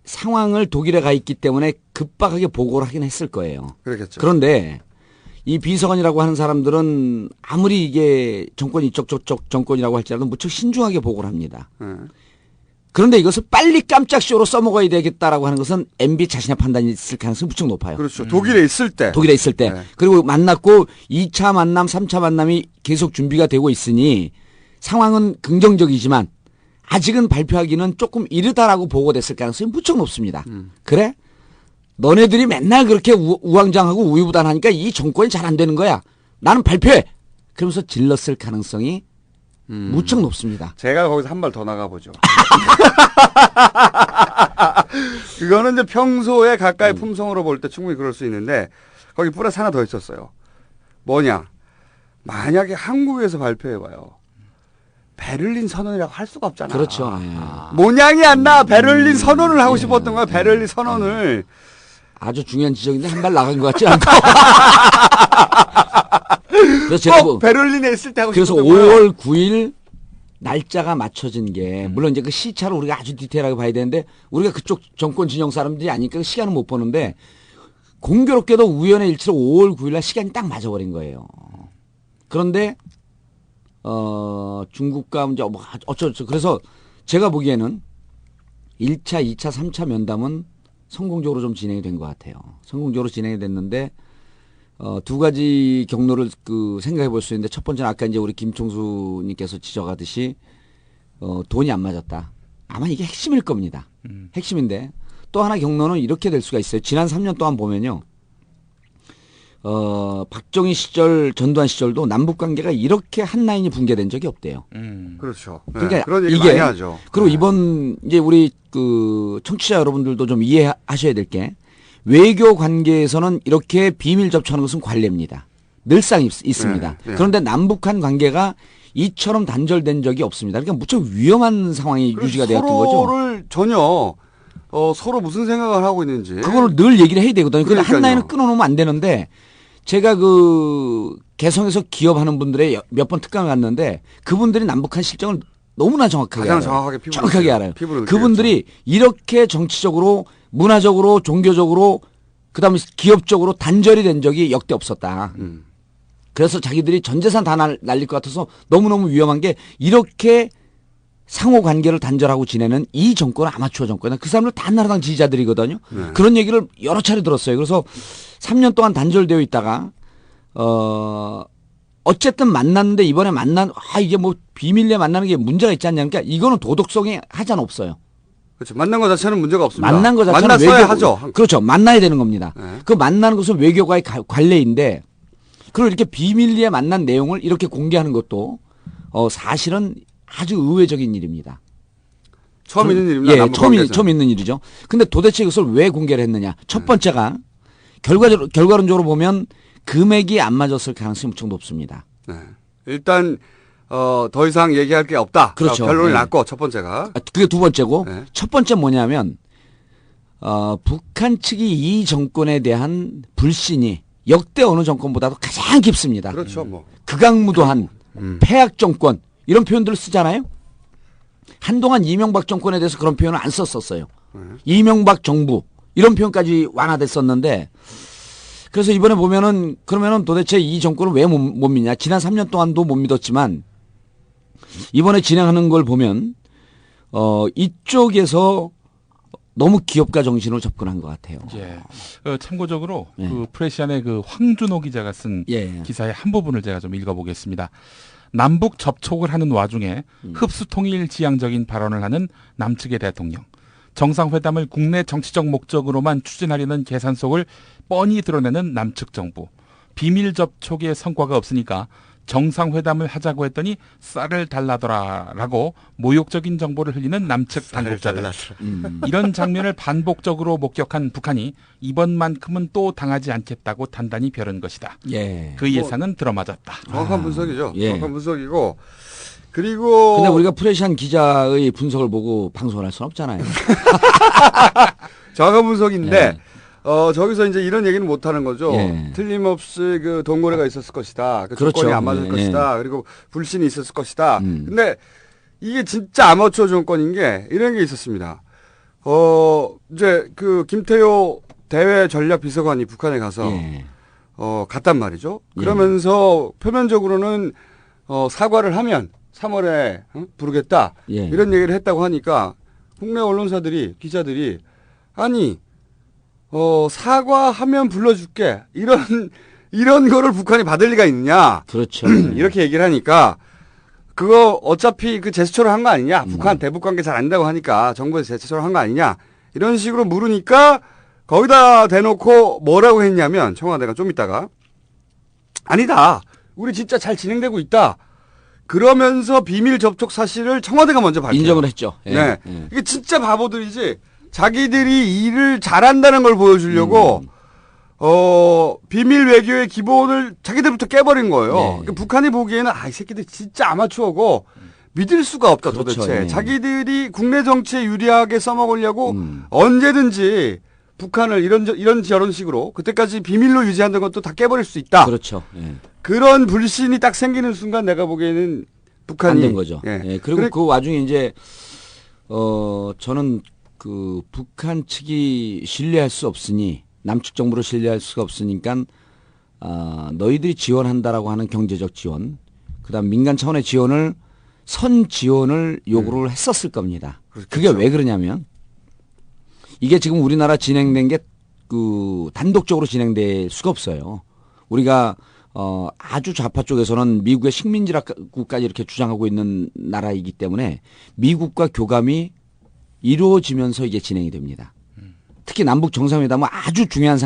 상황을 독일에 가 있기 때문에 급박하게 보고를 하긴 했을 거예요. 그렇겠죠. 그런데 이 비서관이라고 하는 사람들은 아무리 이게 정권이 이쪽 정권이라고 할지라도 무척 신중하게 보고를 합니다. 그런데 이것을 빨리 깜짝 쇼로 써먹어야 되겠다라고 하는 것은 MB 자신의 판단이 있을 가능성이 무척 높아요. 그렇죠. 독일에 있을 때. 그리고 만났고 2차 만남, 3차 만남이 계속 준비가 되고 있으니 상황은 긍정적이지만 아직은 발표하기는 조금 이르다라고 보고됐을 가능성이 무척 높습니다. 그래? 너네들이 맨날 그렇게 우왕좌왕하고 우유부단하니까 이 정권이 잘 안 되는 거야. 나는 발표해. 그러면서 질렀을 가능성이 무척 높습니다. 제가 거기서 한 발 더 나가보죠. 그거는 이제 평소에 가까이 품성으로 볼 때 충분히 그럴 수 있는데 거기 플러스 하나 더 있었어요. 뭐냐. 만약에 한국에서 발표해봐요. 베를린 선언이라고 할 수가 없잖아. 그렇죠. 모양이 안 나. 베를린 선언을 하고 싶었던 거야. 베를린 선언을. 아주 중요한 지적인데 한 발 나간 것 같지 않고. 그래서 제가 베를린에 있을 때 하고 그래서 싶었던 5월 9일 날짜가 맞춰진 게 물론 이제 그 시차를 우리가 아주 디테일하게 봐야 되는데 우리가 그쪽 정권 진영 사람들이 아니니까 그 시간은 못 보는데 공교롭게도 우연의 일치로 5월 9일 날 시간이 딱 맞아버린 거예요. 그런데 중국과 이제 뭐 어쩌고저쩌고 그래서 제가 보기에는 1차, 2차, 3차 면담은 성공적으로 좀 진행이 된 것 같아요. 성공적으로 진행이 됐는데 두 가지 경로를 생각해 볼 수 있는데 첫 번째는 아까 이제 우리 김총수님께서 지적하듯이 돈이 안 맞았다. 아마 이게 핵심일 겁니다. 핵심인데 또 하나 경로는 이렇게 될 수가 있어요. 지난 3년 동안 보면요. 박정희 시절, 전두환 시절도 남북 관계가 이렇게 한 라인이 붕괴된 적이 없대요. 그렇죠. 네, 그러니까 그런 얘기 이게 많이 하죠. 그리고 네. 이번 이제 우리 청취자 여러분들도 좀 이해하셔야 될 게 외교 관계에서는 이렇게 비밀 접촉하는 것은 관례입니다. 늘상 있습니다. 네, 네. 그런데 남북한 관계가 이처럼 단절된 적이 없습니다. 그러니까 무척 위험한 상황이 유지가 되었던 거죠. 서로를 전혀 서로 무슨 생각을 하고 있는지 그거를 늘 얘기를 해야 되거든요. 근데 한 그러니까요. 라인은 끊어놓으면 안 되는데 제가 개성에서 기업하는 분들의 몇 번 특강을 갔는데 그분들이 남북한 실정을 너무나 정확하게 가장 알아요. 정확하게 정확하게 알아요. 피부로 그분들이 이렇게 정치적으로 문화적으로 종교적으로 그다음에 기업적으로 단절이 된 적이 역대 없었다. 그래서 자기들이 전 재산 다 날릴 것 같아서 너무너무 위험한 게 이렇게 상호 관계를 단절하고 지내는 이 정권은 아마추어 정권이다. 그 사람들 다 한나라당 지지자들이거든요. 네. 그런 얘기를 여러 차례 들었어요. 그래서 3년 동안 단절되어 있다가 어쨌든 만났는데 이번에 이게 뭐 비밀리에 만나는 게 문제가 있지 않냐. 그러니까 이거는 도덕성이 하자는 없어요. 그렇죠. 만난 것 자체는 문제가 없습니다. 만난 것 자체는 만났어야 하죠. 그렇죠. 만나야 되는 겁니다. 네. 그 만나는 것은 외교가의 관례인데 그리고 이렇게 비밀리에 만난 내용을 이렇게 공개하는 것도 사실은 아주 의외적인 일입니다. 처음 있는 일입니다. 예, 남북 처음 관계에서는. 있는 일이죠. 근데 도대체 이것을 왜 공개를 했느냐. 첫 번째가 결과론적으로 보면 금액이 안 맞았을 가능성이 무척 높습니다. 네. 일단 더 이상 얘기할 게 없다. 그렇죠. 결론이 네. 났고 첫 번째가. 그게 두 번째고 네. 첫 번째 뭐냐면 북한 측이 이 정권에 대한 불신이 역대 어느 정권보다도 가장 깊습니다. 그렇죠. 뭐. 극악무도한 폐악 정권 이런 표현들을 쓰잖아요. 한동안 이명박 정권에 대해서 그런 표현을 안 썼었어요. 이명박 정부 이런 표현까지 완화됐었는데 그래서 이번에 보면은 그러면은 도대체 이 정권을 왜 못 믿냐. 지난 3년 동안도 못 믿었지만 이번에 진행하는 걸 보면 이쪽에서 너무 기업가 정신으로 접근한 것 같아요. 예. 참고적으로 예. 그 프레시안의 그 황준호 기자가 쓴 예. 기사의 한 부분을 제가 좀 읽어보겠습니다. 남북 접촉을 하는 와중에 흡수통일 지향적인 발언을 하는 남측의 대통령. 정상회담을 국내 정치적 목적으로만 추진하려는 계산 속을 뻔히 드러내는 남측 정부. 비밀 접촉의 성과가 없으니까 정상회담을 하자고 했더니 쌀을 달라더라라고 모욕적인 정보를 흘리는 남측 당국자들. 이런 장면을 반복적으로 목격한 북한이 이번만큼은 또 당하지 않겠다고 단단히 벼른 것이다. 예. 그 예상은 들어맞았다. 정확한 분석이죠. 예. 정확한 분석이고 그리고 근데 우리가 프레시안 기자의 분석을 보고 방송을 할 수는 없잖아요. 정확한 분석인데 예. 저기서 이제 이런 얘기는 못 하는 거죠. 예. 틀림없이 그 동거래가 있었을 것이다. 그 그렇죠. 조건이 안 맞을 예. 것이다. 그리고 불신이 있었을 것이다. 근데 이게 진짜 아마추어 정권인 게 이런 게 있었습니다. 이제 그 김태효 대외 전략 비서관이 북한에 가서 예. 갔단 말이죠. 그러면서 표면적으로는 사과를 하면 3월에 부르겠다. 예. 이런 얘기를 했다고 하니까 국내 언론사들이 기자들이 아니 사과하면 불러줄게. 이런 거를 북한이 받을 리가 있느냐. 그렇죠. 이렇게 얘기를 하니까 그거 어차피 그 제스처를 한 거 아니냐. 북한 대북 관계 잘 안다고 하니까 정부에서 제스처를 한 거 아니냐. 이런 식으로 물으니까 거기다 대놓고 뭐라고 했냐면 청와대가 좀 있다가 아니다. 우리 진짜 잘 진행되고 있다. 그러면서 비밀 접촉 사실을 청와대가 먼저 밝혀요. 인정을 했죠. 예. 네. 예. 이게 진짜 바보들이지. 자기들이 일을 잘한다는 걸 보여주려고 비밀 외교의 기본을 자기들부터 깨버린 거예요. 네. 그러니까 북한이 보기에는 이 새끼들 진짜 아마추어고 믿을 수가 없다. 그렇죠. 도대체. 네. 자기들이 국내 정치에 유리하게 써먹으려고 언제든지 북한을 이런 식으로 그때까지 비밀로 유지한다는 것도 다 깨버릴 수 있다. 그렇죠. 예. 그런 불신이 딱 생기는 순간 내가 보기에는 북한이 안 된 거죠. 예. 예. 그리고 그 와중에 이제 저는 그 북한 측이 신뢰할 수 없으니 남측 정부를 신뢰할 수가 없으니까 너희들이 지원한다라고 하는 경제적 지원, 그다음 민간 차원의 지원을 선 지원을 요구를 했었을 겁니다. 그렇겠죠. 그게 왜 그러냐면 이게 지금 우리나라 진행된 게 그 단독적으로 진행될 수가 없어요. 우리가 아주 좌파 쪽에서는 미국의 식민지라고까지 이렇게 주장하고 있는 나라이기 때문에 미국과 교감이 이루어지면서 이게 진행이 됩니다. 특히 남북 정상회담은 아주 중요한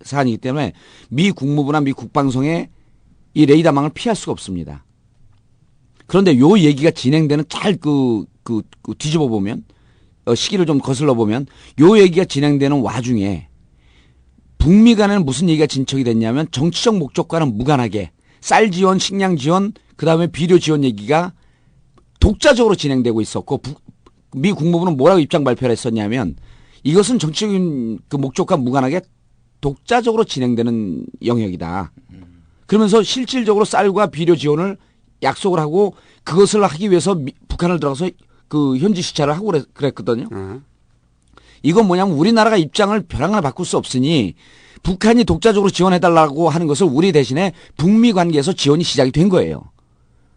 사안이기 때문에 미 국무부나 미 국방성에 이 레이더망을 피할 수가 없습니다. 그런데 요 얘기가 진행되는 잘 뒤집어 보면 시기를 좀 거슬러 보면 요 얘기가 진행되는 와중에 북미 간에는 무슨 얘기가 진척이 됐냐면 정치적 목적과는 무관하게 쌀 지원, 식량 지원, 그다음에 비료 지원 얘기가 독자적으로 진행되고 있었고 미 국무부는 뭐라고 입장 발표를 했었냐면 이것은 정치적인 그 목적과 무관하게 독자적으로 진행되는 영역이다. 그러면서 실질적으로 쌀과 비료 지원을 약속을 하고 그것을 하기 위해서 북한을 들어가서 그 현지 시찰을 하고 그랬거든요. 이건 뭐냐면 우리나라가 입장을 벼랑 하나 바꿀 수 없으니 북한이 독자적으로 지원해달라고 하는 것을 우리 대신에 북미 관계에서 지원이 시작이 된 거예요.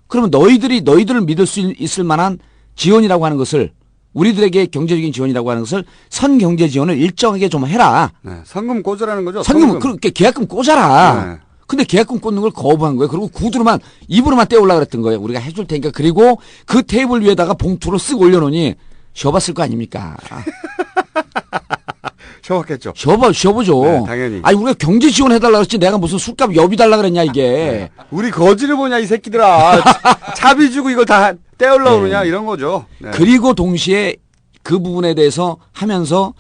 그러면 너희들을 믿을 수 있을 만한 지원이라고 하는 것을 우리들에게 경제적인 지원이라고 하는 것을 선 경제 지원을 일정하게 좀 해라. 네, 선금 꽂으라는 거죠. 선금 그렇게 계약금 꽂아라. 네. 근데 계약금 꽂는 걸 거부한 거예요. 그리고 입으로만 떼우려고 그랬던 거예요. 우리가 해줄 테니까. 그리고 그 테이블 위에다가 봉투로 쓱 올려놓으니 쉬어봤을 거 아닙니까? 쉬어봤겠죠. 쉬어보죠. 네, 당연히. 아니, 우리가 경제 지원해달라고 했지. 내가 무슨 술값 여비 달라 그랬냐, 이게. 네. 우리 거지를 보냐, 이 새끼들아. 차비 주고 이걸 다 떼우려고 그러냐, 이런 거죠. 네. 그리고 동시에 그 부분에 대해서 하면서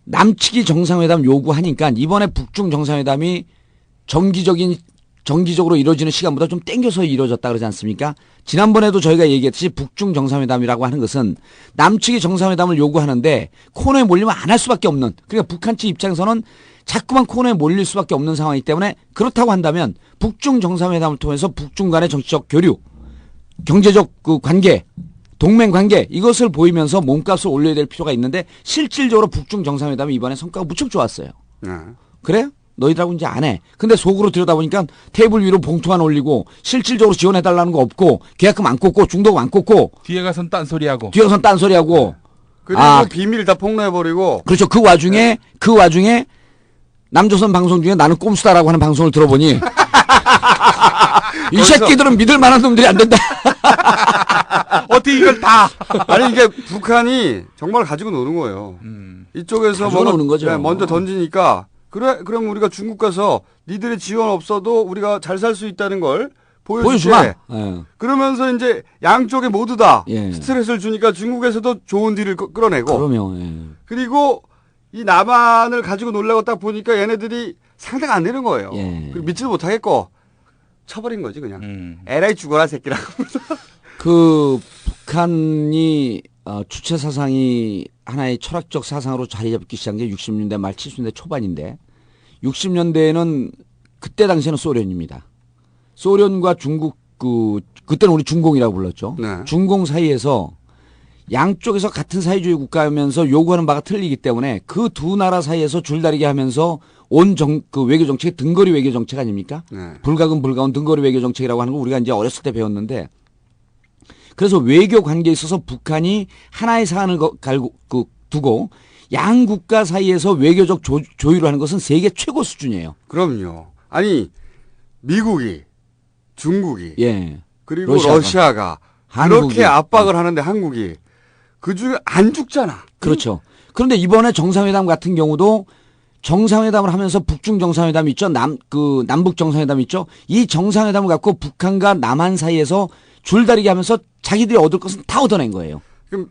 남측이 정상회담 요구하니까 이번에 북중 정상회담이 정기적으로 이루어지는 시간보다 좀 땡겨서 이루어졌다 그러지 않습니까? 지난번에도 저희가 얘기했듯이 북중 정상회담이라고 하는 것은 남측이 정상회담을 요구하는데 코너에 몰리면 안 할 수밖에 없는, 그러니까 북한 측 입장에서는 자꾸만 코너에 몰릴 수밖에 없는 상황이기 때문에 그렇다고 한다면 북중 정상회담을 통해서 북중 간의 정치적 교류, 경제적 그 관계, 동맹 관계 이것을 보이면서 몸값을 올려야 될 필요가 있는데 실질적으로 북중 정상회담이 이번에 성과가 무척 좋았어요. 그래요? 너희들하고 이제 안 해. 근데 속으로 들여다보니까 테이블 위로 봉투만 올리고 실질적으로 지원해달라는 거 없고 계약금 안 꽂고 중도금 안 꽂고 뒤에 가선 딴소리하고 그리고 비밀 다 폭로해버리고. 그렇죠. 그 와중에 남조선 방송 중에 나는 꼼수다라고 하는 방송을 들어보니 이 새끼들은 믿을 만한 놈들이 안 된다. 어떻게 이걸 다. 아니 이게 북한이 정말 가지고 노는 거예요. 이쪽에서 노는 거죠. 네, 먼저 던지니까 그럼 우리가 중국 가서 니들의 지원 없어도 우리가 잘 살 수 있다는 걸 보여주마. 그러면서 이제 양쪽에 모두 다 스트레스를 주니까 중국에서도 좋은 딜을 끌어내고. 그러면. 그리고 이 남한을 가지고 놀라고 딱 보니까 얘네들이 상대가 안 되는 거예요. 그리고 믿지도 못하겠고 쳐버린 거지 그냥. 에라이 죽어라 새끼라고. 그 북한이 주체 사상이 하나의 철학적 사상으로 자리 잡기 시작한 게 60년대 말 70년대 초반인데 60년대에는 그때 당시에는 소련입니다. 소련과 중국 그때는 우리 중공이라고 불렀죠. 네. 중공 사이에서 양쪽에서 같은 사회주의 국가이면서 요구하는 바가 틀리기 때문에 그 두 나라 사이에서 줄다리기 하면서 그 외교 정책이 등거리 외교 정책 아닙니까? 네. 불가근 불가운 등거리 외교 정책이라고 하는 거 우리가 이제 어렸을 때 배웠는데 그래서 외교 관계에 있어서 북한이 하나의 사안을 두고 양 국가 사이에서 외교적 조율을 하는 것은 세계 최고 수준이에요. 그럼요. 아니 미국이, 중국이, 그리고 러시아가 그렇게 압박을 하는데 한국이 그중에 안 죽잖아. 그렇죠. 그런데 이번에 정상회담 같은 경우도 정상회담을 하면서 북중 정상회담 있죠. 남북 정상회담 있죠. 이 정상회담을 갖고 북한과 남한 사이에서 줄다리기 하면서 자기들이 얻을 것은 다 얻어낸 거예요. 그럼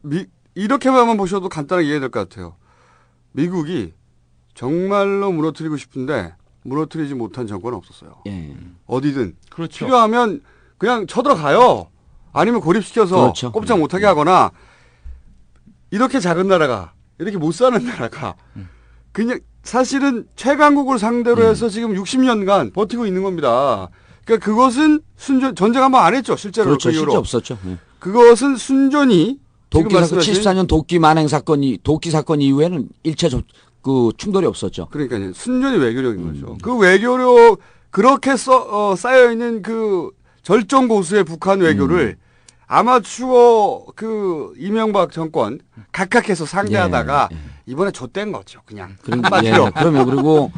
이렇게만 보셔도 간단하게 이해될 것 같아요. 미국이 정말로 무너뜨리고 싶은데 무너뜨리지 못한 정권은 없었어요. 어디든. 그렇죠. 필요하면 그냥 쳐들어가요. 아니면 고립시켜서 꼼짝 못하게 하거나 이렇게 작은 나라가 이렇게 못 사는 나라가 그냥 사실은 최강국을 상대로 해서 지금 60년간 버티고 있는 겁니다. 그러니까 그것은 전쟁 한번 안 했죠. 실제로. 그렇죠. 그 이후로. 실제 없었죠. 네. 그것은 순전히 도끼 사건 74년 도끼 만행 사건이 도끼 사건 이후에는 일체 그 충돌이 없었죠. 그러니까요. 순전히 외교력인 거죠. 그 외교력 그렇게 쌓여 있는 그 절정 고수의 북한 외교를 아마추어 그 이명박 정권 각각해서 상대하다가 이번에 좆된 거죠. 그냥 한마디로. 그러면 그리고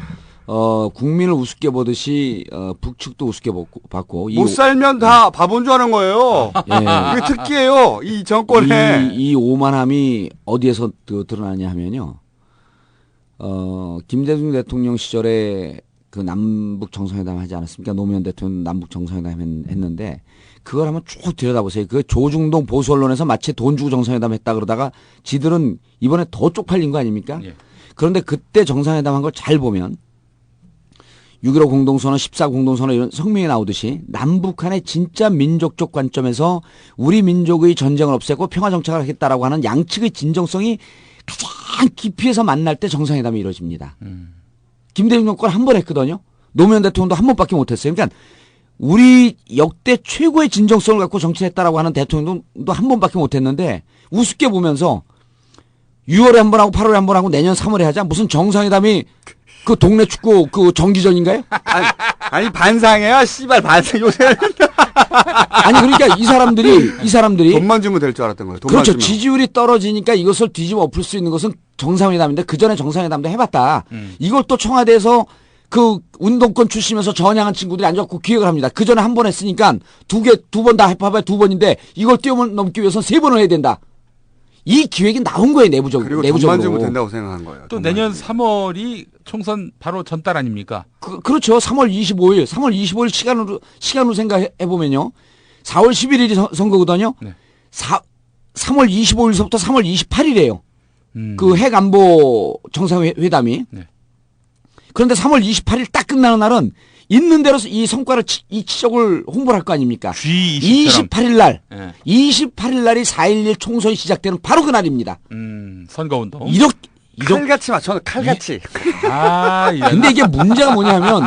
국민을 우습게 보듯이 북측도 우습게 받고 못 살면 다 바본 줄 아는 거예요. 그게 특기예요. 이 정권에. 이 오만함이 어디에서 드러나냐 하면요. 김대중 대통령 시절에 그 남북 정상회담 하지 않았습니까? 노무현 대통령 남북 정상회담 했는데 그걸 한번 쭉 들여다보세요. 그 조중동 보수 언론에서 마치 돈 주고 정상회담 했다 그러다가 지들은 이번에 더 쪽팔린 거 아닙니까? 예. 그런데 그때 정상회담 한 걸 잘 보면 6.15 공동선언, 14 공동선언 이런 성명이 나오듯이 남북한의 진짜 민족적 관점에서 우리 민족의 전쟁을 없애고 평화정착을 하겠다라고 하는 양측의 진정성이 가장 깊이에서 만날 때 정상회담이 이루어집니다. 김대중 정권 한 번 했거든요. 노무현 대통령도 한 번밖에 못했어요. 그러니까 우리 역대 최고의 진정성을 갖고 정치했다라고 하는 대통령도 한 번밖에 못했는데 우습게 보면서 6월에 한 번 하고 8월에 한 번 하고 내년 3월에 하자. 무슨 정상회담이 그 동네 축구 그 정기전인가요? 아니 반상회야 씨발 반상 요새는. 아니 그러니까 이 사람들이 돈만 주면 될 줄 알았던 거예요. 돈만 그렇죠. 주면. 지지율이 떨어지니까 이것을 뒤집어 엎을 수 있는 것은 정상회담인데 그 전에 정상회담도 해봤다. 이걸 또 청와대에서 그 운동권 출신에서 전향한 친구들이 앉아갖고 기획을 합니다. 그 전에 한 번 했으니까 두 번 다 해봐야 두 번인데 이걸 뛰어넘기 위해서는 3번을 해야 된다. 이 기획이 나온 거예요, 내부적으로. 그리고 돈만 주면 된다고 생각한 거예요. 또 내년 3월이 총선 바로 전달 아닙니까? 그렇죠. 3월 25일 시간으로 생각해보면요. 4월 11일이 선거거든요. 네. 3월 25일서부터 3월 28일이에요. 그 핵안보 정상회담이. 네. 그런데 3월 28일 딱 끝나는 날은 있는 대로 이 성과를 이 치적을 홍보를 할 거 아닙니까? 28일 날. 네. 28일 날이 4.11 총선이 시작되는 바로 그날입니다. 선거운동. 칼같이 맞춰, 칼같이. 근데 이게 문제가 뭐냐면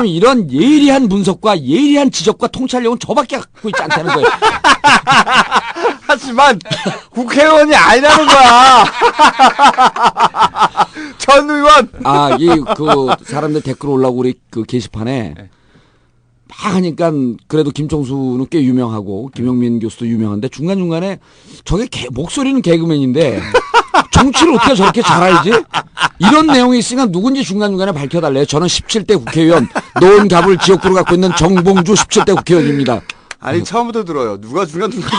이런 예리한 분석과 예리한 지적과 통찰력은 저밖에 갖고 있지 않다는 거예요. 하지만 국회의원이 아니라는 거야. 전 의원. 그 사람들 댓글 올라오고 우리 그 게시판에 막 하니까 그래도 김총수는 꽤 유명하고 김용민 교수도 유명한데 중간중간에 저게 목소리는 개그맨인데 정치를 어떻게 저렇게 잘 알지? 이런 내용이 있으니까 누군지 중간중간에 밝혀달래요. 저는 17대 국회의원 노원갑을 지역구로 갖고 있는 정봉주 17대 국회의원입니다. 아니 처음부터 들어요. 누가 중간중간에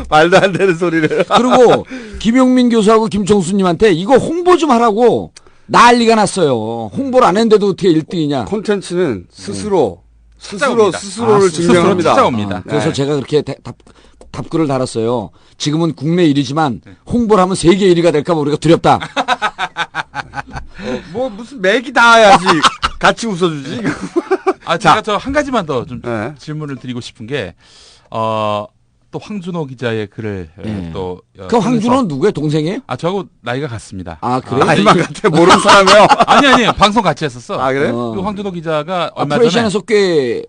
말도 안 되는 소리를. 그리고 김용민 교수하고 김총수님한테 이거 홍보 좀 하라고 난리가 났어요. 홍보를 안 했는데도 어떻게 1등이냐. 콘텐츠는 스스로를 증명합니다. 찾아옵니다. 그래서 제가 그렇게 답글을 달았어요. 지금은 국내 일이지만 홍보를 하면 세계 1위가 될까 봐 우리가 두렵다. 뭐 무슨 맥이 닿아야지 같이 웃어주지. 제가 저 한 가지만 더 좀 질문을 드리고 싶은 게 또 황준호 기자의 글을 또 그 황준호는 누구예요? 동생이에요? 저하고 나이가 같습니다. 그래요? 나이만 같아 모르는 사람이요? 아니 방송 같이 했었어. 그래? 그 황준호 기자가 얼마 전에 프레시안에서 꽤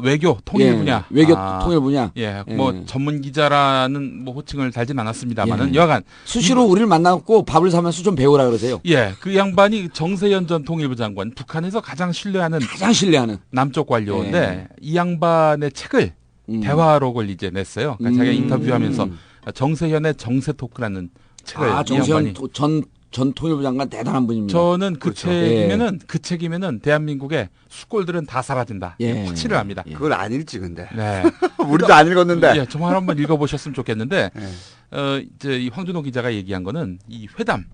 외교 통일 분야 외교 통일 분야 뭐 전문 기자라는 뭐 호칭을 달진 않았습니다만은 여하간 수시로 우리를 만나고 밥을 사면서 좀 배우라 그러세요. 그 양반이 정세현 전 통일부 장관 북한에서 가장 신뢰하는 남쪽 관료인데 이 양반의 책을 대화록을 이제 냈어요. 그러니까 자기가 인터뷰하면서 정세현의 정세 토크라는 책을 정세현 전 통일부 장관 대단한 분입니다. 저는 그 책이면은 대한민국의 수골들은 다 사라진다. 확실을 합니다. 그걸 안 읽지 근데. 우리도 안 읽었는데. 정말 한번 읽어보셨으면 좋겠는데 이제 이 황준호 기자가 얘기한 거는 이 회담,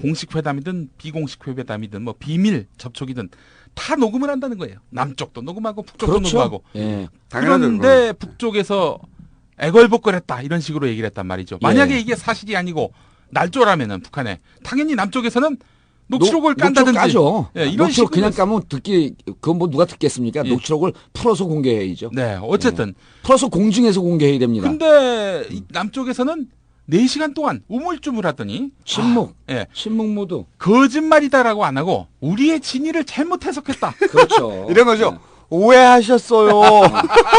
공식 회담이든 비공식 회담이든 뭐 비밀 접촉이든 다 녹음을 한다는 거예요. 남쪽도 녹음하고 북쪽도 녹음하고. 그런데 북쪽에서 애걸복걸했다 이런 식으로 얘기를 했단 말이죠. 만약에 이게 사실이 아니고 날조라면은 북한에 당연히 남쪽에서는 녹취록을 깐다든지 이런 식으로 그냥 까면 그건 뭐 누가 듣겠습니까? 녹취록을 풀어서 공개해야죠. 어쨌든 풀어서 공증해서 공개해야 됩니다. 근데 남쪽에서는 4시간 동안 우물쭈물하더니 침묵. 예. 침묵 모드. 거짓말이다라고 안 하고 우리의 진위를 잘못 해석했다. 그렇죠. 이런 거죠. 네. 오해하셨어요.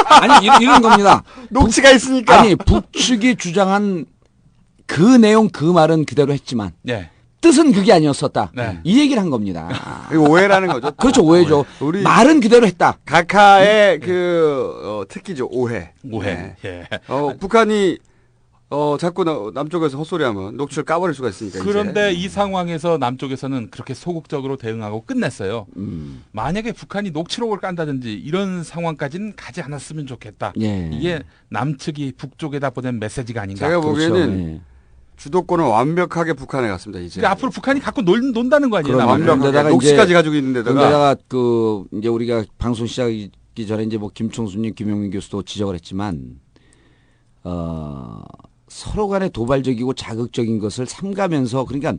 아니 이런 겁니다. 녹취가 있으니까. 아니 북측이 주장한 그 내용 그 말은 그대로 했지만 네. 뜻은 그게 아니었었다. 네. 이 얘기를 한 겁니다. 이거 오해라는 거죠. 그렇죠. 오해죠. 우리 말은 그대로 했다. 각하의 특기죠. 오해. 오해. 네. 예. 북한이 자꾸 남쪽에서 헛소리하면 녹취를 까버릴 수가 있으니까. 그런데 이제. 이 상황에서 남쪽에서는 그렇게 소극적으로 대응하고 끝냈어요. 만약에 북한이 녹취록을 깐다든지 이런 상황까지는 가지 않았으면 좋겠다. 예. 이게 남측이 북쪽에다 보낸 메시지가 아닌가. 제가 그렇죠. 보기에는 예. 주도권은 완벽하게 북한에 갔습니다. 이제. 그러니까 앞으로 북한이 갖고 논다는 거 아니에요? 그럼 남한을. 완벽하게 그런데다가 녹취까지 이제- 가지고 있는데다가 그런데다가 이제 우리가 방송 시작하기 전에 이제 뭐 김총수님, 김용민 교수도 지적을 했지만 서로 간에 도발적이고 자극적인 것을 삼가면서 그러니까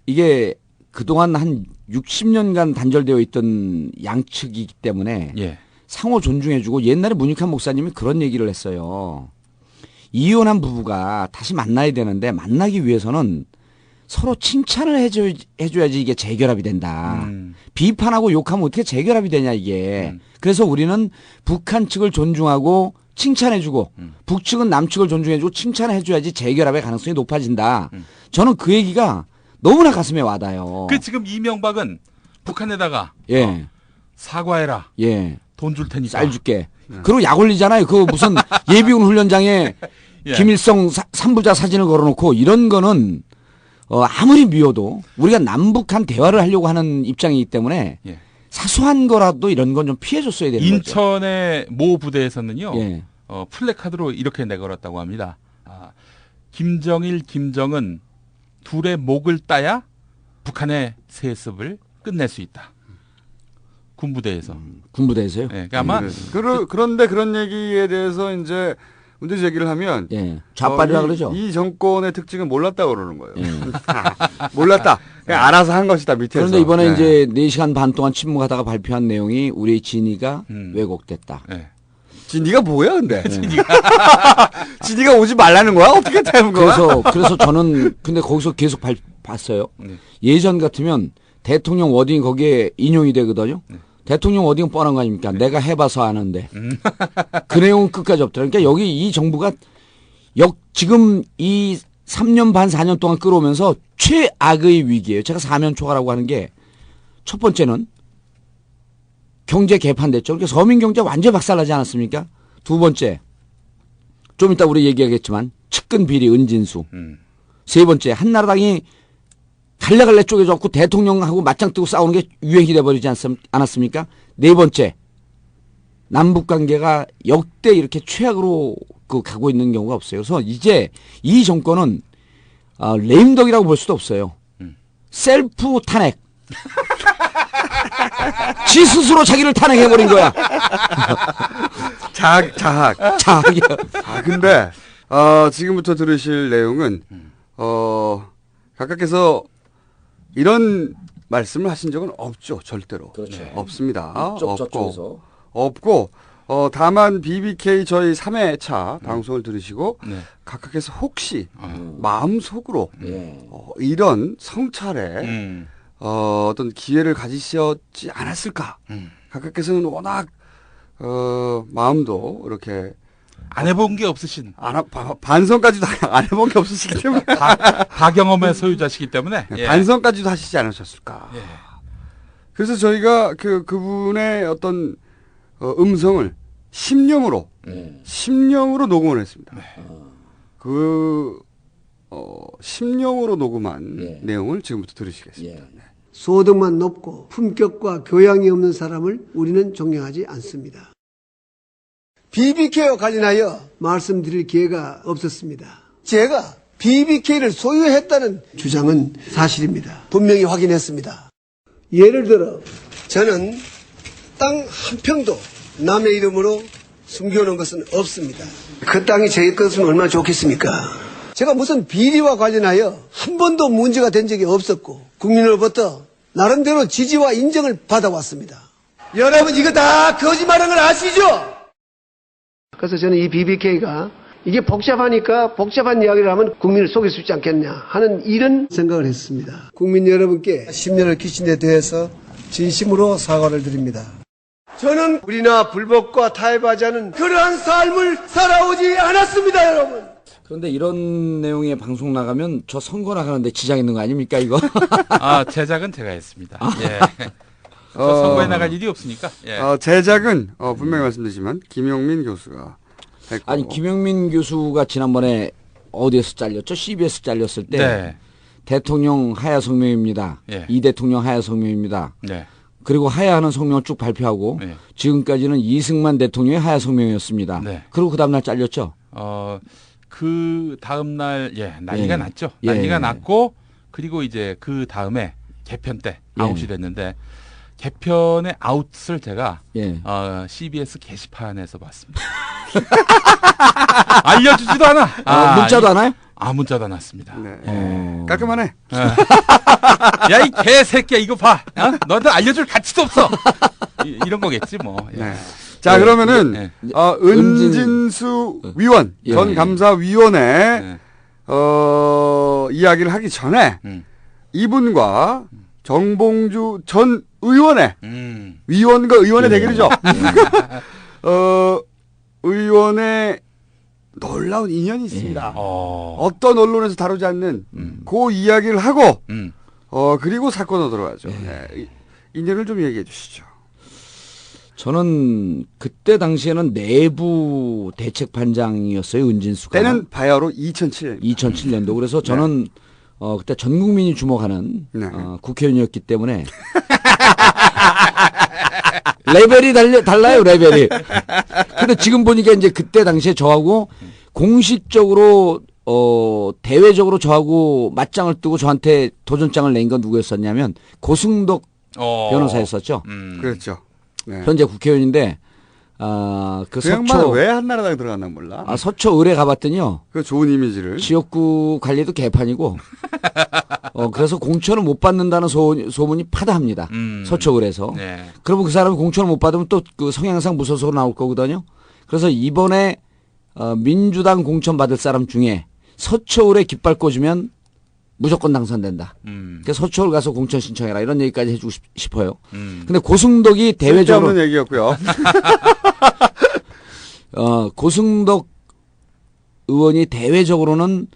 이게 그동안 한 60년간 단절되어 있던 양측이기 때문에 예. 상호 존중해주고 옛날에 문익환 목사님이 그런 얘기를 했어요. 이혼한 부부가 다시 만나야 되는데 만나기 위해서는 서로 칭찬을 해줘야지 이게 재결합이 된다. 비판하고 욕하면 어떻게 재결합이 되냐 이게. 그래서 우리는 북한 측을 존중하고 칭찬해주고 북측은 남측을 존중해주고 칭찬해줘야지 재결합의 가능성이 높아진다. 저는 그 얘기가 너무나 가슴에 와닿아요. 그 지금 이명박은 북한에다가 예, 사과해라. 예. 돈 줄 테니까. 쌀 줄게. 그리고 약 올리잖아요. 그 무슨 예비군 훈련장에 예. 김일성 3부자 사진을 걸어놓고 이런 거는 아무리 미워도 우리가 남북한 대화를 하려고 하는 입장이기 때문에 예. 사소한 거라도 이런 건 좀 피해줬어야 되는 거죠. 인천의 모 부대에서는요. 예. 플래카드로 이렇게 내걸었다고 합니다. 김정일, 김정은 둘의 목을 따야 북한의 세습을 끝낼 수 있다. 군부대에서. 군부대에서요? 예, 그러니까 아마 그런데 그런 얘기에 대해서 이제 문제 제기를 하면 예. 좌빨이라 그러죠. 이 정권의 특징은 몰랐다 그러는 거예요. 몰랐다. 그냥 알아서 한 것이다 밑에서. 그런데 이번에 네. 이제 4시간 반 동안 침묵하다가 발표한 내용이 우리의 진위가 왜곡됐다. 예. 진이가 뭐야 근데? 진이가 오지 말라는 거야? 어떻게 되는 거야? 그래서 저는 근데 거기서 계속 봤어요. 예전 같으면 대통령 워딩이 거기에 인용이 되거든요. 대통령 워딩은 뻔한 거 아닙니까? 내가 해봐서 아는데. 그 내용은 끝까지 없더라. 그러니까 여기 이 정부가 지금 이 3년 반 4년 동안 끌어오면서 최악의 위기예요. 제가 사면초가라고 하는 게 첫 번째는 경제 개판됐죠. 그러니까 서민 경제 완전 박살나지 않았습니까? 두 번째, 좀 이따 우리 얘기하겠지만 측근 비리 은진수. 세 번째, 한나라당이 갈래갈래 쪼개져갖고 대통령하고 맞짱 뜨고 싸우는 게 유행이 돼버리지 않았습니까? 네 번째, 남북 관계가 역대 이렇게 최악으로 가고 있는 경우가 없어요. 그래서 이제 이 정권은 레임덕이라고 볼 수도 없어요. 셀프 탄핵. 지 스스로 자기를 탄핵해버린 거야. 자학이야. 근데 지금부터 들으실 내용은 각각께서 이런 말씀을 하신 적은 없죠. 절대로. 그렇죠. 없습니다. 저쪽에서. 없고 다만 BBK 저희 3회차 방송을 들으시고 각각께서 혹시 마음속으로 이런 성찰에 어떤 기회를 가지셨지 않았을까. 각각께서는 워낙 마음도 이렇게 안 해본 게 없으신 반성까지도 안 해본 게 없으시기 때문에 다 경험의 소유자시기 때문에 예. 반성까지도 하시지 않으셨을까. 예. 그래서 저희가 그분의 어떤 음성을 심령으로 녹음을 했습니다. 심령으로 녹음한 내용을 지금부터 들으시겠습니다. 소득만 높고 품격과 교양이 없는 사람을 우리는 존경하지 않습니다. BBK와 관련하여 말씀드릴 기회가 없었습니다. 제가 BBK를 소유했다는 주장은 사실입니다. 분명히 확인했습니다. 예를 들어 저는 땅 한 평도 남의 이름으로 숨겨놓은 것은 없습니다. 그 땅이 제 것은 얼마나 좋겠습니까? 제가 무슨 비리와 관련하여 한 번도 문제가 된 적이 없었고 국민으로부터 나름대로 지지와 인정을 받아왔습니다. 여러분 이거 다 거짓말한 걸 아시죠? 그래서 저는 이 BBK가 이게 복잡하니까 복잡한 이야기를 하면 국민을 속일 수 있지 않겠냐 하는 이런 생각을 했습니다. 국민 여러분께 10년을 끼친 데 대해서 진심으로 사과를 드립니다. 저는 불이나 불법과 타협하지 않은 그러한 삶을 살아오지 않았습니다, 여러분. 그런데 이런 내용의 방송 나가면 저 선거 나가는데 지장 있는 거 아닙니까, 이거? 아, 제작은 제가 했습니다. 예. 저 선거에 나갈 일이 없으니까. 예. 제작은 분명히 말씀드리지만 김용민 교수가 했고. 아니, 김용민 교수가 지난번에 어디에서 잘렸죠? CBS 잘렸을 때 네. 대통령 하야 성명입니다. 예. 이 대통령 하야 성명입니다. 네. 그리고 하야하는 성명을 쭉 발표하고 네. 지금까지는 이승만 대통령의 하야 성명이었습니다. 네. 그리고 그 다음날 잘렸죠? 그 다음날, 난리가 예. 났죠. 예. 난리가 났고, 그리고 이제 그 다음에 개편 때 예. 아웃이 됐는데, 개편의 아웃을 제가, 예. CBS 게시판에서 봤습니다. 알려주지도 않아. 문자도 안 와요? 문자도 안 왔습니다. 네. 깔끔하네. 야, 이 개새끼야, 이거 봐. 너한테 알려줄 가치도 없어. 이런 거겠지, 뭐. 네. 자, 그러면은, 은진수 위원, 전 감사위원회, 이야기를 하기 전에, 이분과 정봉주 전 의원의, 위원과 의원의 대결이죠. 의원의 놀라운 인연이 있습니다. 어떤 언론에서 다루지 않는 그 이야기를 하고, 그리고 사건으로 들어가죠. 네. 인연을 좀 얘기해 주시죠. 저는 그때 당시에는 내부 대책반장이었어요, 은진수가. 때는 바야흐로 2007년도. 그래서 저는 그때 전 국민이 주목하는 국회의원이었기 때문에 레벨이 달라요, 레벨이. 근데 지금 보니까 이제 그때 당시에 저하고 공식적으로 대외적으로 저하고 맞짱을 뜨고 저한테 도전장을 낸 건 누구였었냐면 고승덕 변호사였었죠. 그렇죠. 네. 현재 국회의원인데 그 양반은 왜 한나라당에 들어갔나 몰라. 서초 을에 가봤더니요. 그 좋은 이미지를. 지역구 관리도 개판이고 그래서 공천을 못 받는다는 소문이 파다합니다. 서초 을에서. 네. 그러면 그 사람이 공천을 못 받으면 또 그 성향상 무소속으로 나올 거거든요. 그래서 이번에 민주당 공천 받을 사람 중에 서초 을에 깃발 꽂으면 무조건 당선된다. 그래서 서초를 가서 공천 신청해라. 이런 얘기까지 해주고 싶어요. 근데 고승덕이 대외적으로. 쓸데없는 얘기였고요. 고승덕 의원이 대외적으로는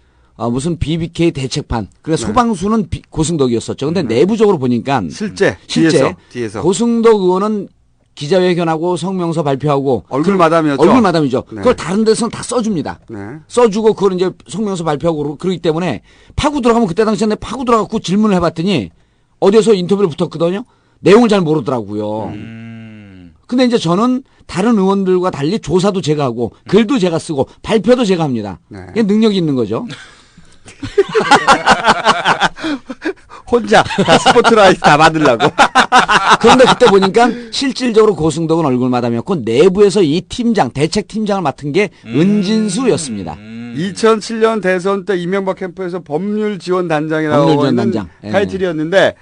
무슨 BBK 대책판. 그래서 소방수는 고승덕이었었죠. 근데 내부적으로 보니까. 실제. 뒤에서. 고승덕 의원은 기자회견하고 성명서 발표하고 얼굴 마담이었죠. 얼굴 마담이죠. 네. 그걸 다른 데서는 다 써줍니다. 네. 써주고 그걸 이제 성명서 발표하고 그러기 때문에 파고 들어가면 그때 당시에 파고 들어가고 질문을 해봤더니 어디에서 인터뷰를 붙었거든요. 내용을 잘 모르더라고요. 근데 이제 저는 다른 의원들과 달리 조사도 제가 하고 글도 제가 쓰고 발표도 제가 합니다. 네. 능력이 있는 거죠. 혼자 다 스포트라이트 다 받으려고. 그런데 그때 보니까 실질적으로 고승덕은 얼굴 마담이었고 내부에서 이 팀장, 대책 팀장을 맡은 게 은진수였습니다. 2007년 대선 때 이명박 캠프에서 법률 지원 단장이라고 하는 타이틀이었는데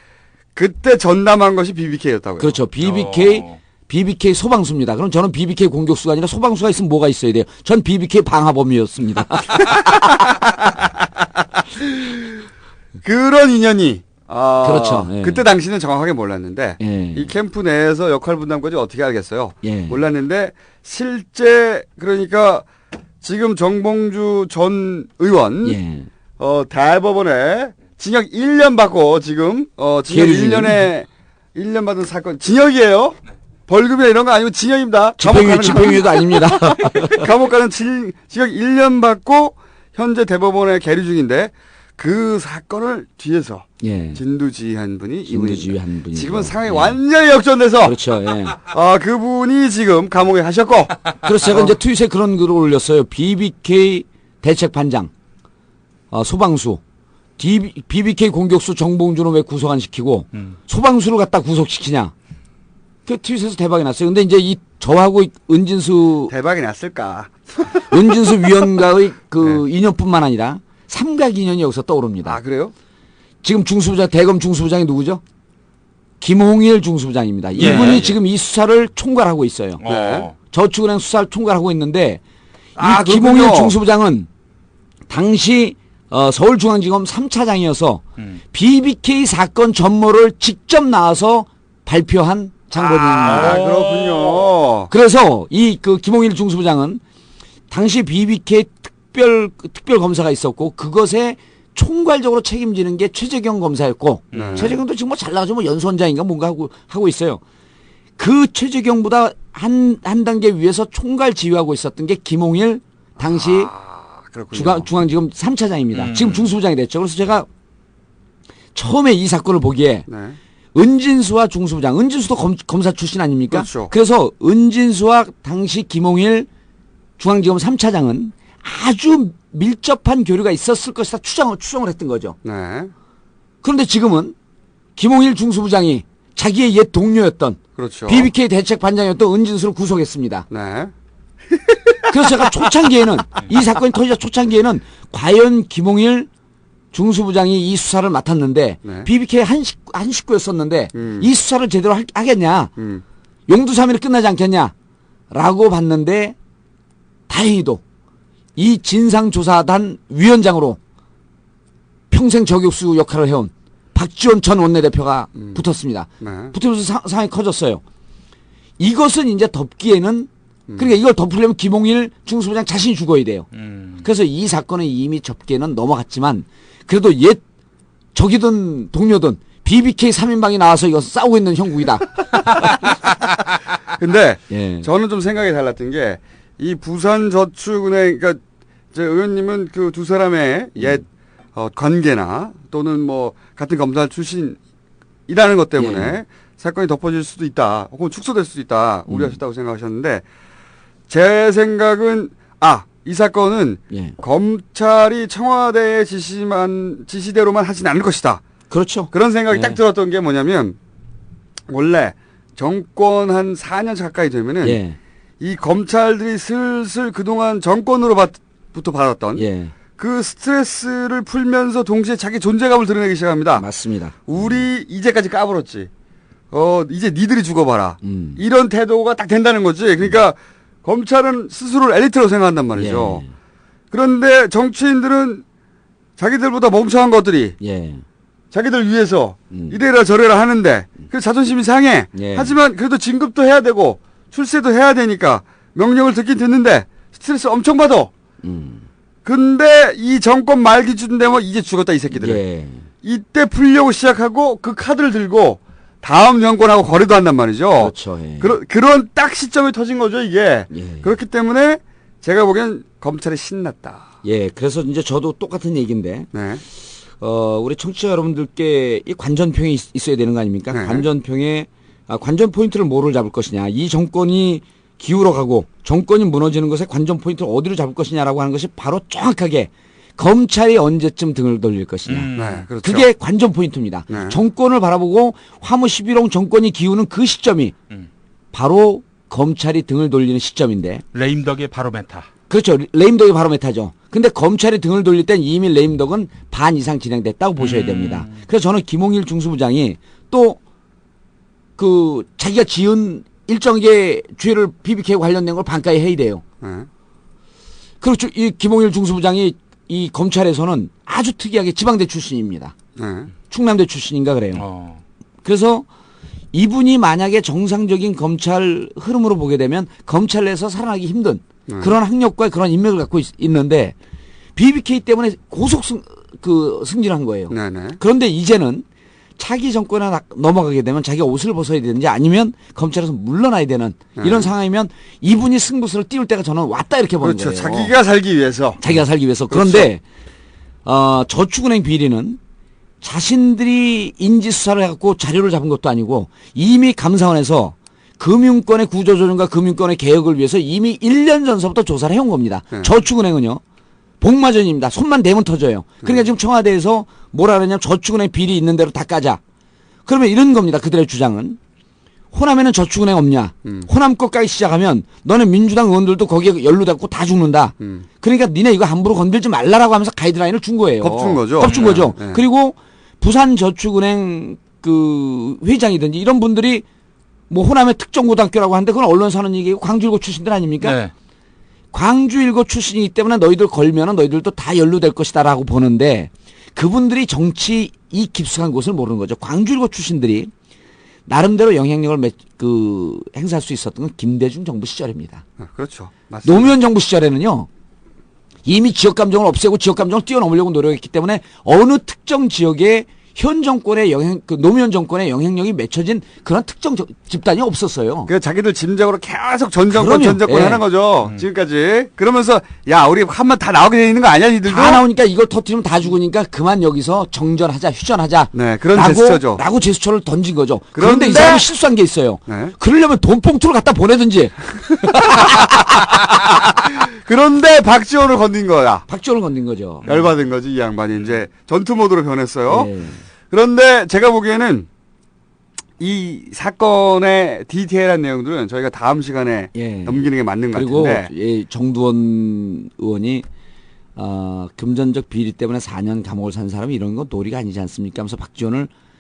그때 전담한 것이 BBK였다고요. 그렇죠. BBK 소방수입니다. 그럼 저는 BBK 공격수가 아니라 소방수가 있으면 뭐가 있어야 돼요? 전 BBK 방화범이었습니다. 그런 인연이 그렇죠. 예. 그때 당시는 정확하게 몰랐는데 이 캠프 내에서 역할 분담까지 어떻게 알겠어요? 몰랐는데 실제 그러니까 지금 정봉주 전 의원 대법원에 징역 1년 받고 지금 징역 1년 받은 사건 징역이에요. 벌금이나 이런 거 아니고 징역입니다. 집행유예도 아닙니다. 감옥 가는 징역 1년 받고 현재 대법원에 계류 중인데 그 사건을 뒤에서 진두지휘한 분이 이분입니다. 지금은 상황이 완전히 역전돼서 그렇죠. 그분이 지금 감옥에 가셨고 그래서 제가 이제 트윗에 그런 글을 올렸어요. BBK 대책 반장 소방수 BBK 공격수 정봉주는 왜 구속 안 시키고 소방수를 갖다 구속시키냐. 그 트윗에서 대박이 났어요. 근데 이제 저하고 은진수 대박이 났을까? 은진수 위원과의 그 인연뿐만 아니라 삼각 인연이 여기서 떠오릅니다. 그래요? 지금 중수부장 대검 중수부장이 누구죠? 김홍일 중수부장입니다. 이분이 지금 이 수사를 총괄하고 있어요. 저축은행 수사를 총괄하고 있는데 이 김홍일 중수부장은 당시 서울중앙지검 3차장이어서 BBK 사건 전모를 직접 나와서 발표한 장본인입니다. 그렇군요. 그래서 이 그 김홍일 중수부장은 당시 BBK 특별 검사가 있었고 그것에 총괄적으로 책임지는 게 최재경 검사였고 최재경도 지금 뭐 잘 나가지고 뭐 연수원장인가 뭔가 하고 있어요. 그 최재경보다 한 단계 위에서 총괄 지휘하고 있었던 게 김홍일 당시 중앙지검 3차장입니다. 지금 중수부장이 됐죠. 그래서 제가 처음에 이 사건을 보기에 은진수와 중수부장, 은진수도 검사 출신 아닙니까? 그렇죠. 그래서 은진수와 당시 김홍일 중앙지검 3차장은 아주 밀접한 교류가 있었을 것이다 추정을 했던 거죠. 네. 그런데 지금은 김홍일 중수부장이 자기의 옛 동료였던 그렇죠. BBK 대책반장이었던 은진수를 구속했습니다. 네. 그래서 제가 초창기에는 이 사건이 터지자 초창기에는 과연 김홍일 중수부장이 이 수사를 맡았는데 BBK 한 식구였었는데 이 수사를 제대로 하겠냐 용두사미로 끝나지 않겠냐라고 봤는데 다행히도 이 진상조사단 위원장으로 평생 저격수 역할을 해온 박지원 전 원내대표가 붙었습니다. 붙으면서 상황이 커졌어요. 이것은 이제 덮기에는 그러니까 이걸 덮으려면 김홍일 중수부장 자신이 죽어야 돼요. 그래서 이 사건은 이미 접기에는 넘어갔지만 그래도 옛 적이든 동료든 BBK 3인방이 나와서 이거 싸우고 있는 형국이다. 근데 저는 좀 생각이 달랐던 게 이 부산저축은행 그러니까 의원님은 그 두 사람의 옛 관계나 또는 뭐 같은 검사 출신이라는 것 때문에 사건이 덮어질 수도 있다. 혹은 축소될 수도 있다. 우려하셨다고 생각하셨는데 제 생각은 이 사건은 검찰이 청와대의 지시대로만 하진 않을 것이다. 그렇죠. 그런 생각이 딱 들었던 게 뭐냐면 원래 정권 한 4년 가까이 되면은 이 검찰들이 슬슬 그동안 정권으로부터 받았던 그 스트레스를 풀면서 동시에 자기 존재감을 드러내기 시작합니다. 맞습니다. 우리 이제까지 까불었지. 이제 니들이 죽어봐라. 이런 태도가 딱 된다는 거지. 그러니까 검찰은 스스로를 엘리트라고 생각한단 말이죠. 그런데 정치인들은 자기들보다 멍청한 것들이 자기들 위해서 이래라 저래라 하는데 그 자존심이 상해. 하지만 그래도 진급도 해야 되고 출세도 해야 되니까 명령을 듣긴 듣는데 스트레스 엄청 받아. 근데 이 정권 말 기준 되면 이제 죽었다 이 새끼들. 이때 풀려고 시작하고 그 카드를 들고 다음 정권하고 거래도 한단 말이죠. 그렇죠. 그런 딱 시점에 터진 거죠 이게. 그렇기 때문에 제가 보기엔 검찰이 신났다. 그래서 이제 저도 똑같은 얘기인데 우리 청취자 여러분들께 이 관전평이 있어야 되는 거 아닙니까? 관전평에 관전 포인트를 뭐를 잡을 것이냐. 이 정권이 기울어가고 정권이 무너지는 것에 관전 포인트를 어디로 잡을 것이냐라고 하는 것이 바로 정확하게 검찰이 언제쯤 등을 돌릴 것이냐. 그렇죠. 그게 관전 포인트입니다. 정권을 바라보고 화무 11홍 정권이 기우는 그 시점이 바로 검찰이 등을 돌리는 시점인데. 레임덕의 바로메타. 그렇죠. 레임덕의 바로메타죠. 근데 검찰이 등을 돌릴 땐 이미 레임덕은 반 이상 진행됐다고 보셔야 됩니다. 그래서 저는 김홍일 중수부장이 또 자기가 지은 일정의 죄를 BBK 관련된 걸 반가에 해야 돼요. 그렇죠. 이 김홍일 중수부장이 이 검찰에서는 아주 특이하게 지방대 출신입니다. 충남대 출신인가 그래요. 그래서 이분이 만약에 정상적인 검찰 흐름으로 보게 되면 검찰 내에서 살아나기 힘든 그런 학력과 그런 인맥을 갖고 있는데 BBK 때문에 승진한 거예요. 그런데 이제는 차기 정권에 넘어가게 되면 자기가 옷을 벗어야 되는지 아니면 검찰에서 물러나야 되는 이런 상황이면 이분이 승부수를 띄울 때가 저는 왔다 이렇게 보는 거예요. 자기가 살기 위해서. 그런데 저축은행 비리는 자신들이 인지수사를 해갖고 자료를 잡은 것도 아니고 이미 감사원에서 금융권의 구조조정과 금융권의 개혁을 위해서 이미 1년 전서부터 조사를 해온 겁니다. 저축은행은요. 복마전입니다. 손만 대면 터져요. 그러니까 지금 청와대에서 뭐라 그러냐면 저축은행 비리 있는 대로 다 까자. 그러면 이런 겁니다. 그들의 주장은. 호남에는 저축은행 없냐. 호남 거 까기 시작하면 너네 민주당 의원들도 거기에 연루되고 다 죽는다. 그러니까 니네 이거 함부로 건들지 말라라고 하면서 가이드라인을 준 거예요. 겁준 거죠. 겁준 거죠. 그리고 부산저축은행 그 회장이든지 이런 분들이 뭐 호남의 특정고등학교라고 하는데 그건 언론사 하는 얘기고 광주일고 출신들 아닙니까? 광주 일고 출신이기 때문에 너희들 걸면은 너희들도 다 연루될 것이다라고 보는데 그분들이 정치 이 깊숙한 곳을 모르는 거죠. 광주 일고 출신들이 나름대로 영향력을 행사할 수 있었던 건 김대중 정부 시절입니다. 그렇죠. 맞습니다. 노무현 정부 시절에는요. 이미 지역 감정을 없애고 지역 감정을 뛰어넘으려고 노력했기 때문에 어느 특정 지역에 현 정권의 노무현 정권의 영향력이 맺혀진 그런 특정 집단이 없었어요. 그 자기들 짐작으로 계속 전정권 그럼요. 전정권 예. 하는 거죠. 지금까지. 그러면서 야 우리 한번 다 나오게 돼 있는 거 아니야 니들도? 다 나오니까 이걸 터뜨리면 다 죽으니까 그만 여기서 정전하자 휴전하자. 네, 그런 제스처죠. 라고 제스처를 던진 거죠. 그런데 그런데 이 사람이 실수한 게 있어요. 네. 그러려면 돈봉투를 갖다 보내든지. 그런데 박지원을 건든 거야. 박지원을 건든 거죠. 열받은 거지 이 양반이 이제 전투 모드로 변했어요. 네. 그런데 제가 보기에는 이 사건의 디테일한 내용들은 저희가 다음 시간에 넘기는 게 맞는 것 같은데. 그리고 정두원 의원이 금전적 비리 때문에 4년 감옥을 산 사람이 이런 건 도리가 아니지 않습니까? 하면서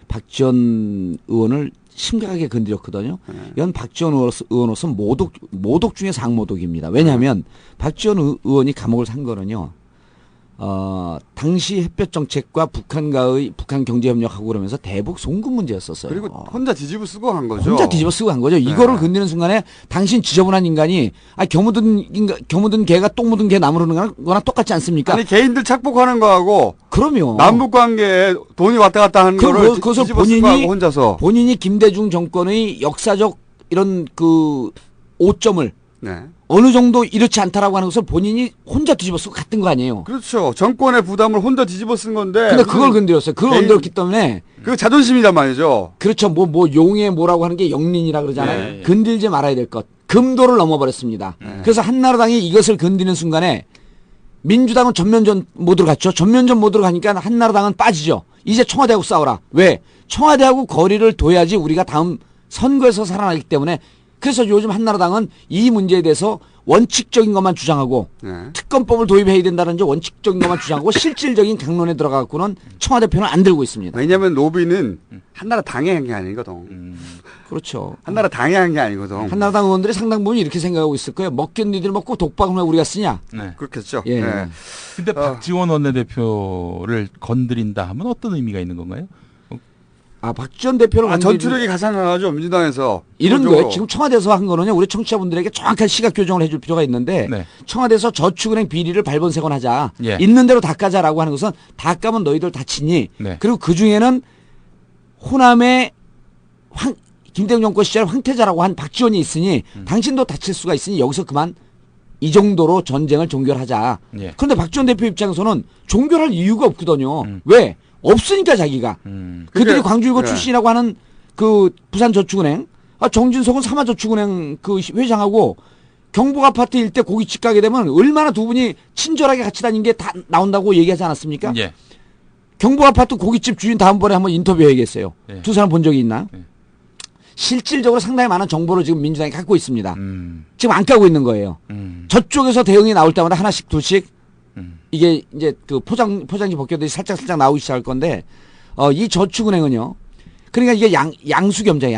박지원 의원을 심각하게 건드렸거든요. 이건 박지원 의원으로서 모독 중에 상모독입니다. 왜냐하면 박지원 의원이 감옥을 산 거는요. 당시 햇볕 정책과 북한과의 북한 경제 협력하고 그러면서 대북 송금 문제였었어요. 그리고 혼자 뒤집어 쓰고 한 거죠. 혼자 뒤집어 쓰고 한 거죠. 이거를 건드리는 순간에 당신 지저분한 인간이 겨 묻은 개가 똥 묻은 개 나무르는 거나 똑같지 않습니까? 아니 개인들 착복하는 거하고 그럼요. 남북 관계에 돈이 왔다 갔다 하는 거를 그것을 뒤집어 쓰고 하고 혼자서 본인이 김대중 정권의 역사적 이런 그 오점을 어느 정도 이렇지 않다라고 하는 것을 본인이 혼자 뒤집어 쓰고 갔던 거 아니에요. 그렇죠. 정권의 부담을 혼자 뒤집어 쓴 건데. 근데 그걸 건드렸어요. 그걸 건드렸기 때문에. 그 자존심이란 말이죠. 그렇죠. 뭐 용에 뭐라고 하는 게 영린이라 그러잖아요. 네. 건들지 말아야 될 것. 금도를 넘어버렸습니다. 그래서 한나라당이 이것을 건드리는 순간에 민주당은 전면전 모드로 갔죠. 전면전 모드로 가니까 한나라당은 빠지죠. 이제 청와대하고 싸워라. 왜? 청와대하고 거리를 둬야지 우리가 다음 선거에서 살아나기 때문에. 그래서 요즘 한나라당은 이 문제에 대해서 원칙적인 것만 주장하고 특검법을 도입해야 된다는 원칙적인 것만 주장하고 실질적인 강론에 들어가고는 청와대 편을 안 들고 있습니다. 왜냐하면 노비는 한나라 당에 한 게 아니거든. 그렇죠. 한나라 당에 한 게 아니거든. 한나라당 의원들이 상당 부분 이렇게 생각하고 있을 거예요. 먹긴 니들 먹고 독박을 왜 우리가 쓰냐. 그렇겠죠. 예. 네. 근데 박지원 원내대표를 건드린다 하면 어떤 의미가 있는 건가요? 박지원 대표를 전투력이 가상하죠. 민주당에서. 이런 거예요. 지금 청와대에서 한 거는요. 우리 청취자분들에게 정확한 시각 교정을 해줄 필요가 있는데 청와대에서 저축은행 비리를 발본색원하자. 있는 대로 다 까자라고 하는 것은 다 까면 너희들 다치니. 그리고 그중에는 호남의 김대중 정권 시절 황태자라고 한 박지원이 있으니 당신도 다칠 수가 있으니 여기서 그만 이 정도로 전쟁을 종결하자. 그런데 박지원 대표 입장에서는 종결할 이유가 없거든요. 왜? 없으니까 자기가. 그들이 광주일고 출신이라고 하는 그 부산저축은행, 정진석은 삼화저축은행 그 회장하고 경북 아파트 일대 고깃집 가게 되면 얼마나 두 분이 친절하게 같이 다닌 게 다 나온다고 얘기하지 않았습니까? 경북 아파트 고깃집 주인 다음번에 한번 인터뷰해야겠어요. 두 사람 본 적이 있나? 실질적으로 상당히 많은 정보를 지금 민주당이 갖고 있습니다. 지금 안 까고 있는 거예요. 저쪽에서 대응이 나올 때마다 하나씩 둘씩 이게 이제 그 포장지 벗겨들이 살짝 나오기 시작할 건데, 이 저축은행은요. 그러니까 이게 양수겸장이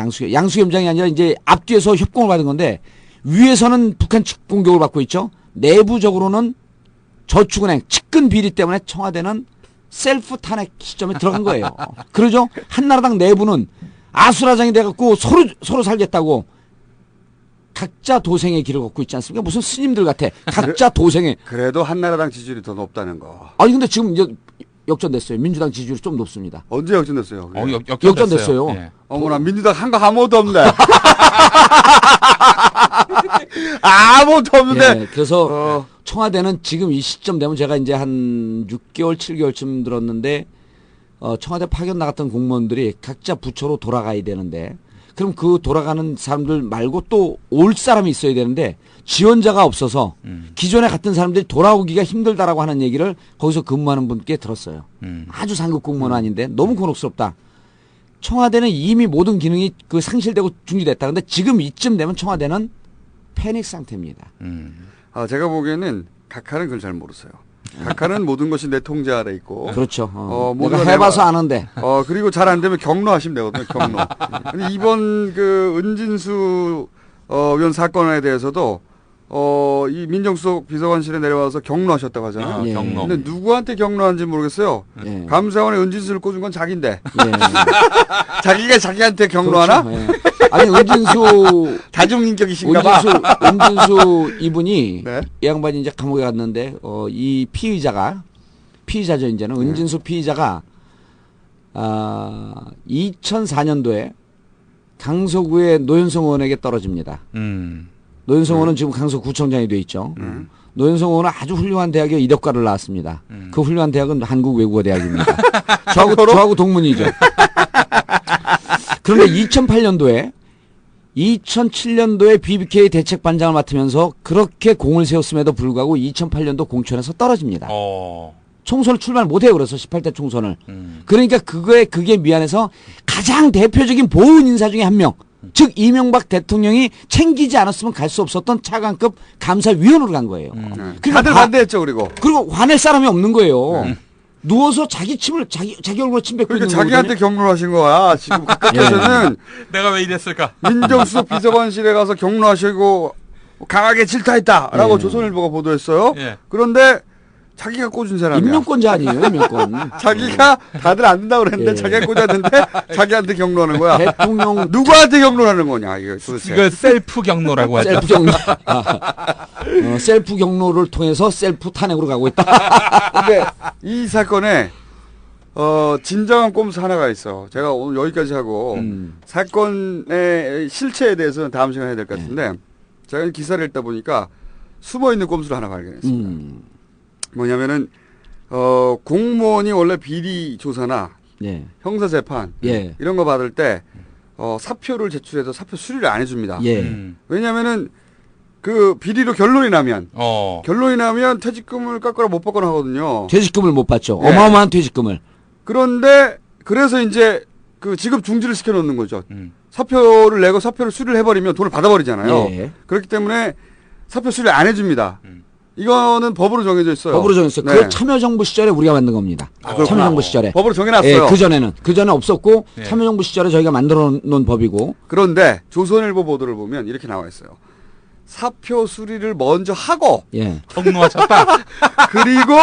아니라 이제 앞뒤에서 협공을 받은 건데, 위에서는 북한 측 공격을 받고 있죠. 내부적으로는 저축은행 측근 비리 때문에 청와대는 셀프 탄핵 시점에 들어간 거예요. 그러죠? 한나라당 내부는 아수라장이 돼갖고 서로 살겠다고. 각자 도생의 길을 걷고 있지 않습니까? 무슨 스님들 같아. 각자 도생의. 그래도 한나라당 지지율이 더 높다는 거. 아니 근데 지금 이제 역전됐어요. 민주당 지지율이 좀 높습니다. 언제 역전됐어요? 역전됐어요. 어머나 민주당 한 거 아무것도 없네. 아무것도 없는데. 그래서 청와대는 지금 이 시점 되면 제가 이제 한 6개월, 7개월쯤 들었는데 청와대 파견 나갔던 공무원들이 각자 부처로 돌아가야 되는데 그럼 그 돌아가는 사람들 말고 또 올 사람이 있어야 되는데 지원자가 없어서 기존에 갔던 사람들이 돌아오기가 힘들다라고 하는 얘기를 거기서 근무하는 분께 들었어요. 아주 상급 공무원 아닌데 너무 곤혹스럽다. 청와대는 이미 모든 기능이 그 상실되고 중지됐다. 근데 지금 이쯤 되면 청와대는 패닉 상태입니다. 제가 보기에는 각하는 그걸 잘 모르세요. 각하는 모든 것이 내 통제 아래 있고. 그렇죠. 내가 해봐서 아는데. 그리고 잘 안 되면 경로하시면 되거든요. 경로. 근데 이번 그 은진수 의원 사건에 대해서도 이 민정수석 비서관실에 내려와서 경로하셨다고 하잖아요. 예. 경로. 근데 누구한테 경로한지 모르겠어요. 예. 감사원에 은진수를 꽂은 건 자기인데. 예. 자기가 자기한테 경로하나? 그렇죠. 예. 아니 은진수 다중인격이신가 봐. 은진수 이분이 네. 이 양반이 이제 감옥에 갔는데 이 피의자죠 이제는 은진수 피의자가 2004년도에 강서구의 노현성 의원에게 떨어집니다. 노현성 의원은 지금 강서구청장이 돼 있죠. 노현성 의원은 아주 훌륭한 대학의 이력과를 나왔습니다. 그 훌륭한 대학은 한국외국어대학입니다. 저하고 동문이죠. 그런데 2007년도에 BBK 대책반장을 맡으면서 그렇게 공을 세웠음에도 불구하고 2008년도 공천에서 떨어집니다. 총선을 출마를 못해요. 그래서 18대 총선을. 그러니까 그게 미안해서 가장 대표적인 보훈 인사 중에 한 명. 즉 이명박 대통령이 챙기지 않았으면 갈 수 없었던 차관급 감사위원으로 간 거예요. 다들 반대했죠. 그리고 화낼 사람이 없는 거예요. 누워서 자기 얼굴에 침 뱉고 그러니까 있는 자기한테 경로하신 거야. 지금 각각에서는 내가 왜 이랬을까? 민정수석 비서관실에 가서 경로하시고 강하게 질타했다라고 예. 조선일보가 보도했어요. 예. 그런데 자기가 꽂은 사람이야. 임명권자 아니에요, 임명권. 자기가 다들 안 된다고 그랬는데 자기가 꽂았는데 자기한테 경로하는 거야. 대통령 누구한테 경로하는 거냐 이거 도대체. 이걸 셀프 경로라고 하죠. 셀프 경로. 셀프 경로를 통해서 셀프 탄핵으로 가고 있다. 근데 이 사건에 진정한 꼼수 하나가 있어. 제가 오늘 여기까지 하고 사건의 실체에 대해서는 다음 시간에 해야 될 것 같은데 제가 기사를 읽다 보니까 숨어 있는 꼼수를 하나 발견했습니다. 뭐냐면은 공무원이 원래 비리 조사나 예. 형사 재판 예. 이런 거 받을 때 사표를 제출해서 사표 수리를 안 해줍니다. 예. 왜냐하면은 그 비리로 결론이 나면 퇴직금을 깎거나 못 받거나 하거든요. 퇴직금을 못 받죠. 예. 어마어마한 퇴직금을. 그런데 그래서 이제 그 지급 중지를 시켜놓는 거죠. 사표를 내고 사표를 수리를 해버리면 돈을 받아버리잖아요. 예. 그렇기 때문에 사표 수리를 안 해줍니다. 이거는 법으로 정해져 있어요. 법으로 정했어요. 네. 그 참여정부 시절에 우리가 만든 겁니다. 참여정부 시절에. 법으로 정해놨어요. 예, 그전에 없었고 네. 참여정부 시절에 저희가 만들어 놓은 법이고. 그런데 조선일보 보도를 보면 이렇게 나와 있어요. 사표 수리를 먼저 하고 예. 경로하셨다. 그리고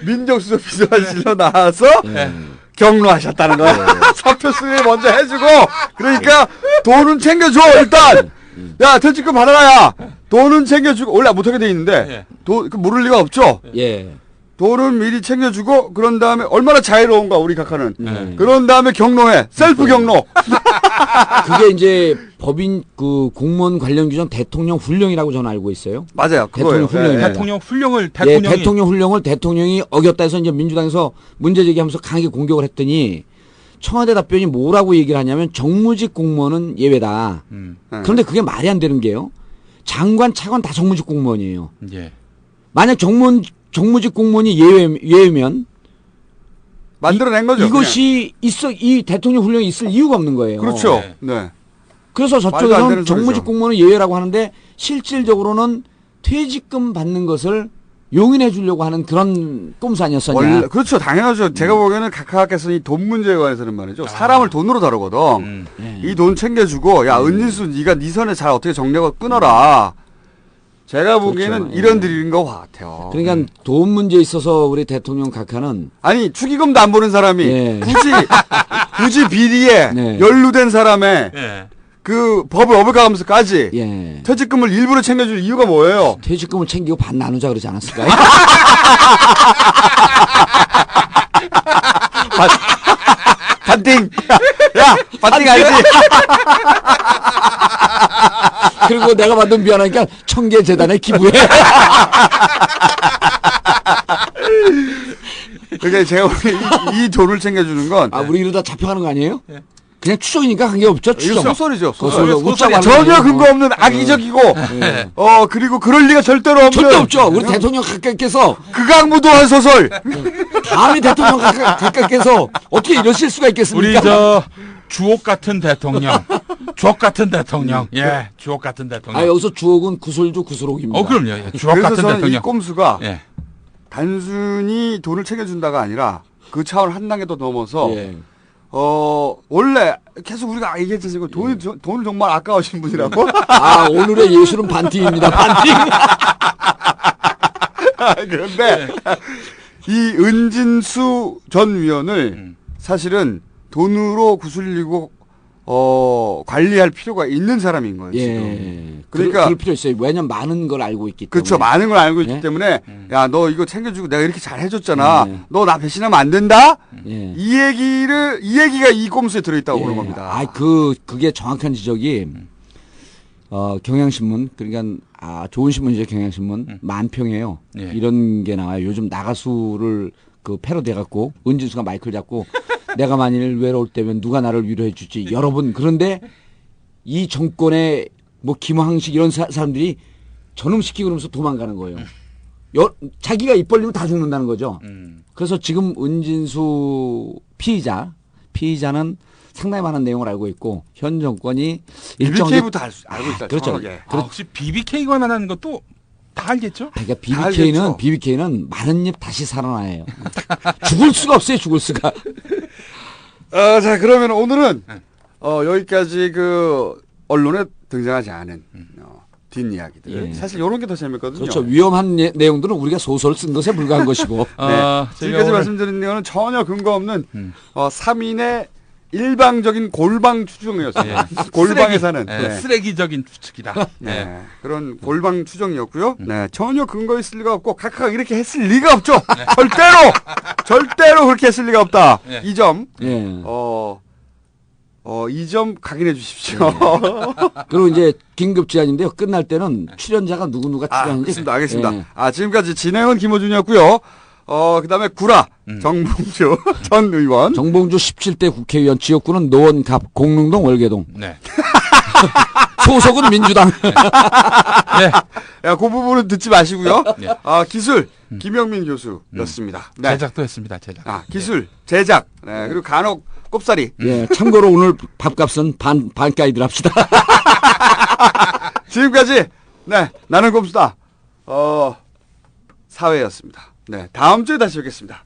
민정수석 비서관실로 나와서 예. 경로하셨다는 거예요. 사표 수리를 먼저 해주고 그러니까 돈은 챙겨줘 일단. 야 퇴직금 받아라야. 돈은 챙겨주고 원래 못하게 돼 있는데 돈 모를 리가 없죠. 예. 돈은 미리 챙겨주고 그런 다음에 얼마나 자유로운가 우리 각하는. 그런 다음에 경로해 셀프 경로. 그게 이제 법인 그 공무원 관련 규정 대통령 훈령이라고 저는 알고 있어요. 맞아요. 그거예요. 대통령 훈령입니다. 대통령 훈령을 예, 대통령 훈령을 대통령이 어겼다 해서 이제 민주당에서 문제 제기하면서 강하게 공격을 했더니 청와대 답변이 뭐라고 얘기를 하냐면 정무직 공무원은 예외다. 그런데 그게 말이 안 되는 게요. 장관, 차관 다 정무직 공무원이에요. 예. 만약 정무직 공무원이 예외면 만들어낸 거죠. 이것이 이 대통령 훈령이 있을 이유가 없는 거예요. 그렇죠. 네. 그래서 말도 안 저쪽에서는 되는 정무직 소리죠. 공무원은 예외라고 하는데 실질적으로는 퇴직금 받는 것을 용인해 주려고 하는 그런 꼼수 아니었었냐. 원래 그렇죠. 당연하죠. 제가 보기에는 각하께서 이 돈 문제에 관해서는 말이죠. 사람을 돈으로 다루거든. 이 돈 챙겨주고 야 은진수 네가 네 선에 잘 어떻게 정리하고 끊어라. 제가 보기에는 그렇죠. 이런 드리는 것 같아요. 그러니까 돈 문제에 있어서 우리 대통령 각하는 아니 축의금도 안 보는 사람이 예. 굳이 비리에 네. 연루된 사람의 예. 그 법을 어겨가면서까지 예. 퇴직금을 일부러 챙겨줄 이유가 뭐예요? 퇴직금을 챙기고 반 나누자 그러지 않았을까요? 반띵. 야 반띵 알지? 그리고 내가 받은 미안하니까 청계 재단에 기부해. 그러니까 제가 보기엔 이 돈을 챙겨주는 건 우리 이러다 잡혀가는 거 아니에요? 그냥 추정이니까 관계 없죠. 이거 추정. 소설이죠. 소설. 소설. 전혀 근거 없는 악의적이고 그리고 그럴 리가 절대로 없는 절대 없죠. 우리 대통령 각하께서 극악무도한 소설. 감히 대통령 각하께서 어떻게 이러실 수가 있겠습니까? 우리 저 주옥 같은 대통령, 주옥 같은 대통령, 예, 주옥 같은 대통령. 여기서 주옥은 구솔주 구슬옥입니다. 그럼요. 예, 주옥 그래서 같은 저는 대통령. 이 꼼수가 예. 단순히 돈을 챙겨준다가 아니라 그 차원 한 단계 더 넘어서 예. 원래 계속 우리가 얘기했지 않습니까? 돈을 정말 아까우신 분이라고. 아, 오늘의 예술은 반띵입니다. 반띵. 그런데 이 은진수 전 위원을 사실은 돈으로 구슬리고 관리할 필요가 있는 사람인 거예요. 지금. 그러니까 그럴 필요 있어요. 왜냐면 많은 걸 알고 있기 때문에. 그렇죠. 많은 걸 알고 있기 때문에 야, 너 이거 챙겨주고 내가 이렇게 잘 해줬잖아. 너 나 배신하면 안 된다. 이 얘기가 이 꼼수에 들어있다고 그런 겁니다. 아, 그게 정확한 지적이 경향신문, 그러니까 좋은 신문이죠. 경향신문 만평이에요. 이런 게 나와요. 요즘 나가수를 그 패러디 해갖고 은진수가 마이크를 잡고 내가 만일 외로울 때면 누가 나를 위로해 주지. 여러분, 그런데 이 정권의 뭐 김황식 이런 사람들이 전음시키고 그러면서 도망가는 거예요. 자기가 입 벌리면 다 죽는다는 거죠. 그래서 지금 은진수 피의자는 상당히 많은 내용을 알고 있고 현 정권이 BBK부터 알고 있다. 그렇죠. 혹시 BBK 관련한 것도 다 알겠죠? 그러니까 BBK는 마른 입 다시 살아나요. 죽을 수가 없어요. 죽을 수가. 자, 그러면 오늘은 여기까지 그 언론에 등장하지 않은 뒷이야기들. 사실 이런 게 더 재밌거든요. 그렇죠. 위험한 내용들은 우리가 소설 쓴 것에 불과한 것이고. 지금까지 말씀드린 내용은 전혀 근거 없는 3인의 일방적인 골방 추정이었어요. 골방에 사는 쓰레기적인 추측이다. 그런 골방 추정이었고요. 전혀 근거 있을 리가 없고 각각 이렇게 했을 리가 없죠. 절대로 그렇게 했을 리가 없다. 이 점 이 점 각인해 주십시오. 그리고 이제 긴급 제안인데요. 끝날 때는 출연자가 누가 출연하는지. 알겠습니다. 지금까지 진행은 김호준이었고요. 그다음에 구라 정봉주 전 의원. 정봉주 17대 국회의원, 지역구는 노원갑, 공릉동, 월계동. 소속은 민주당. 그 부분은 듣지 마시고요. 기술 김영민 교수였습니다. 제작도 했습니다. 기술 제작 그리고 간혹 꼽사리. 참고로 오늘 밥값은 반가이들 합시다. 지금까지 나는 꼼수다 사회였습니다. 다음 주에 다시 뵙겠습니다.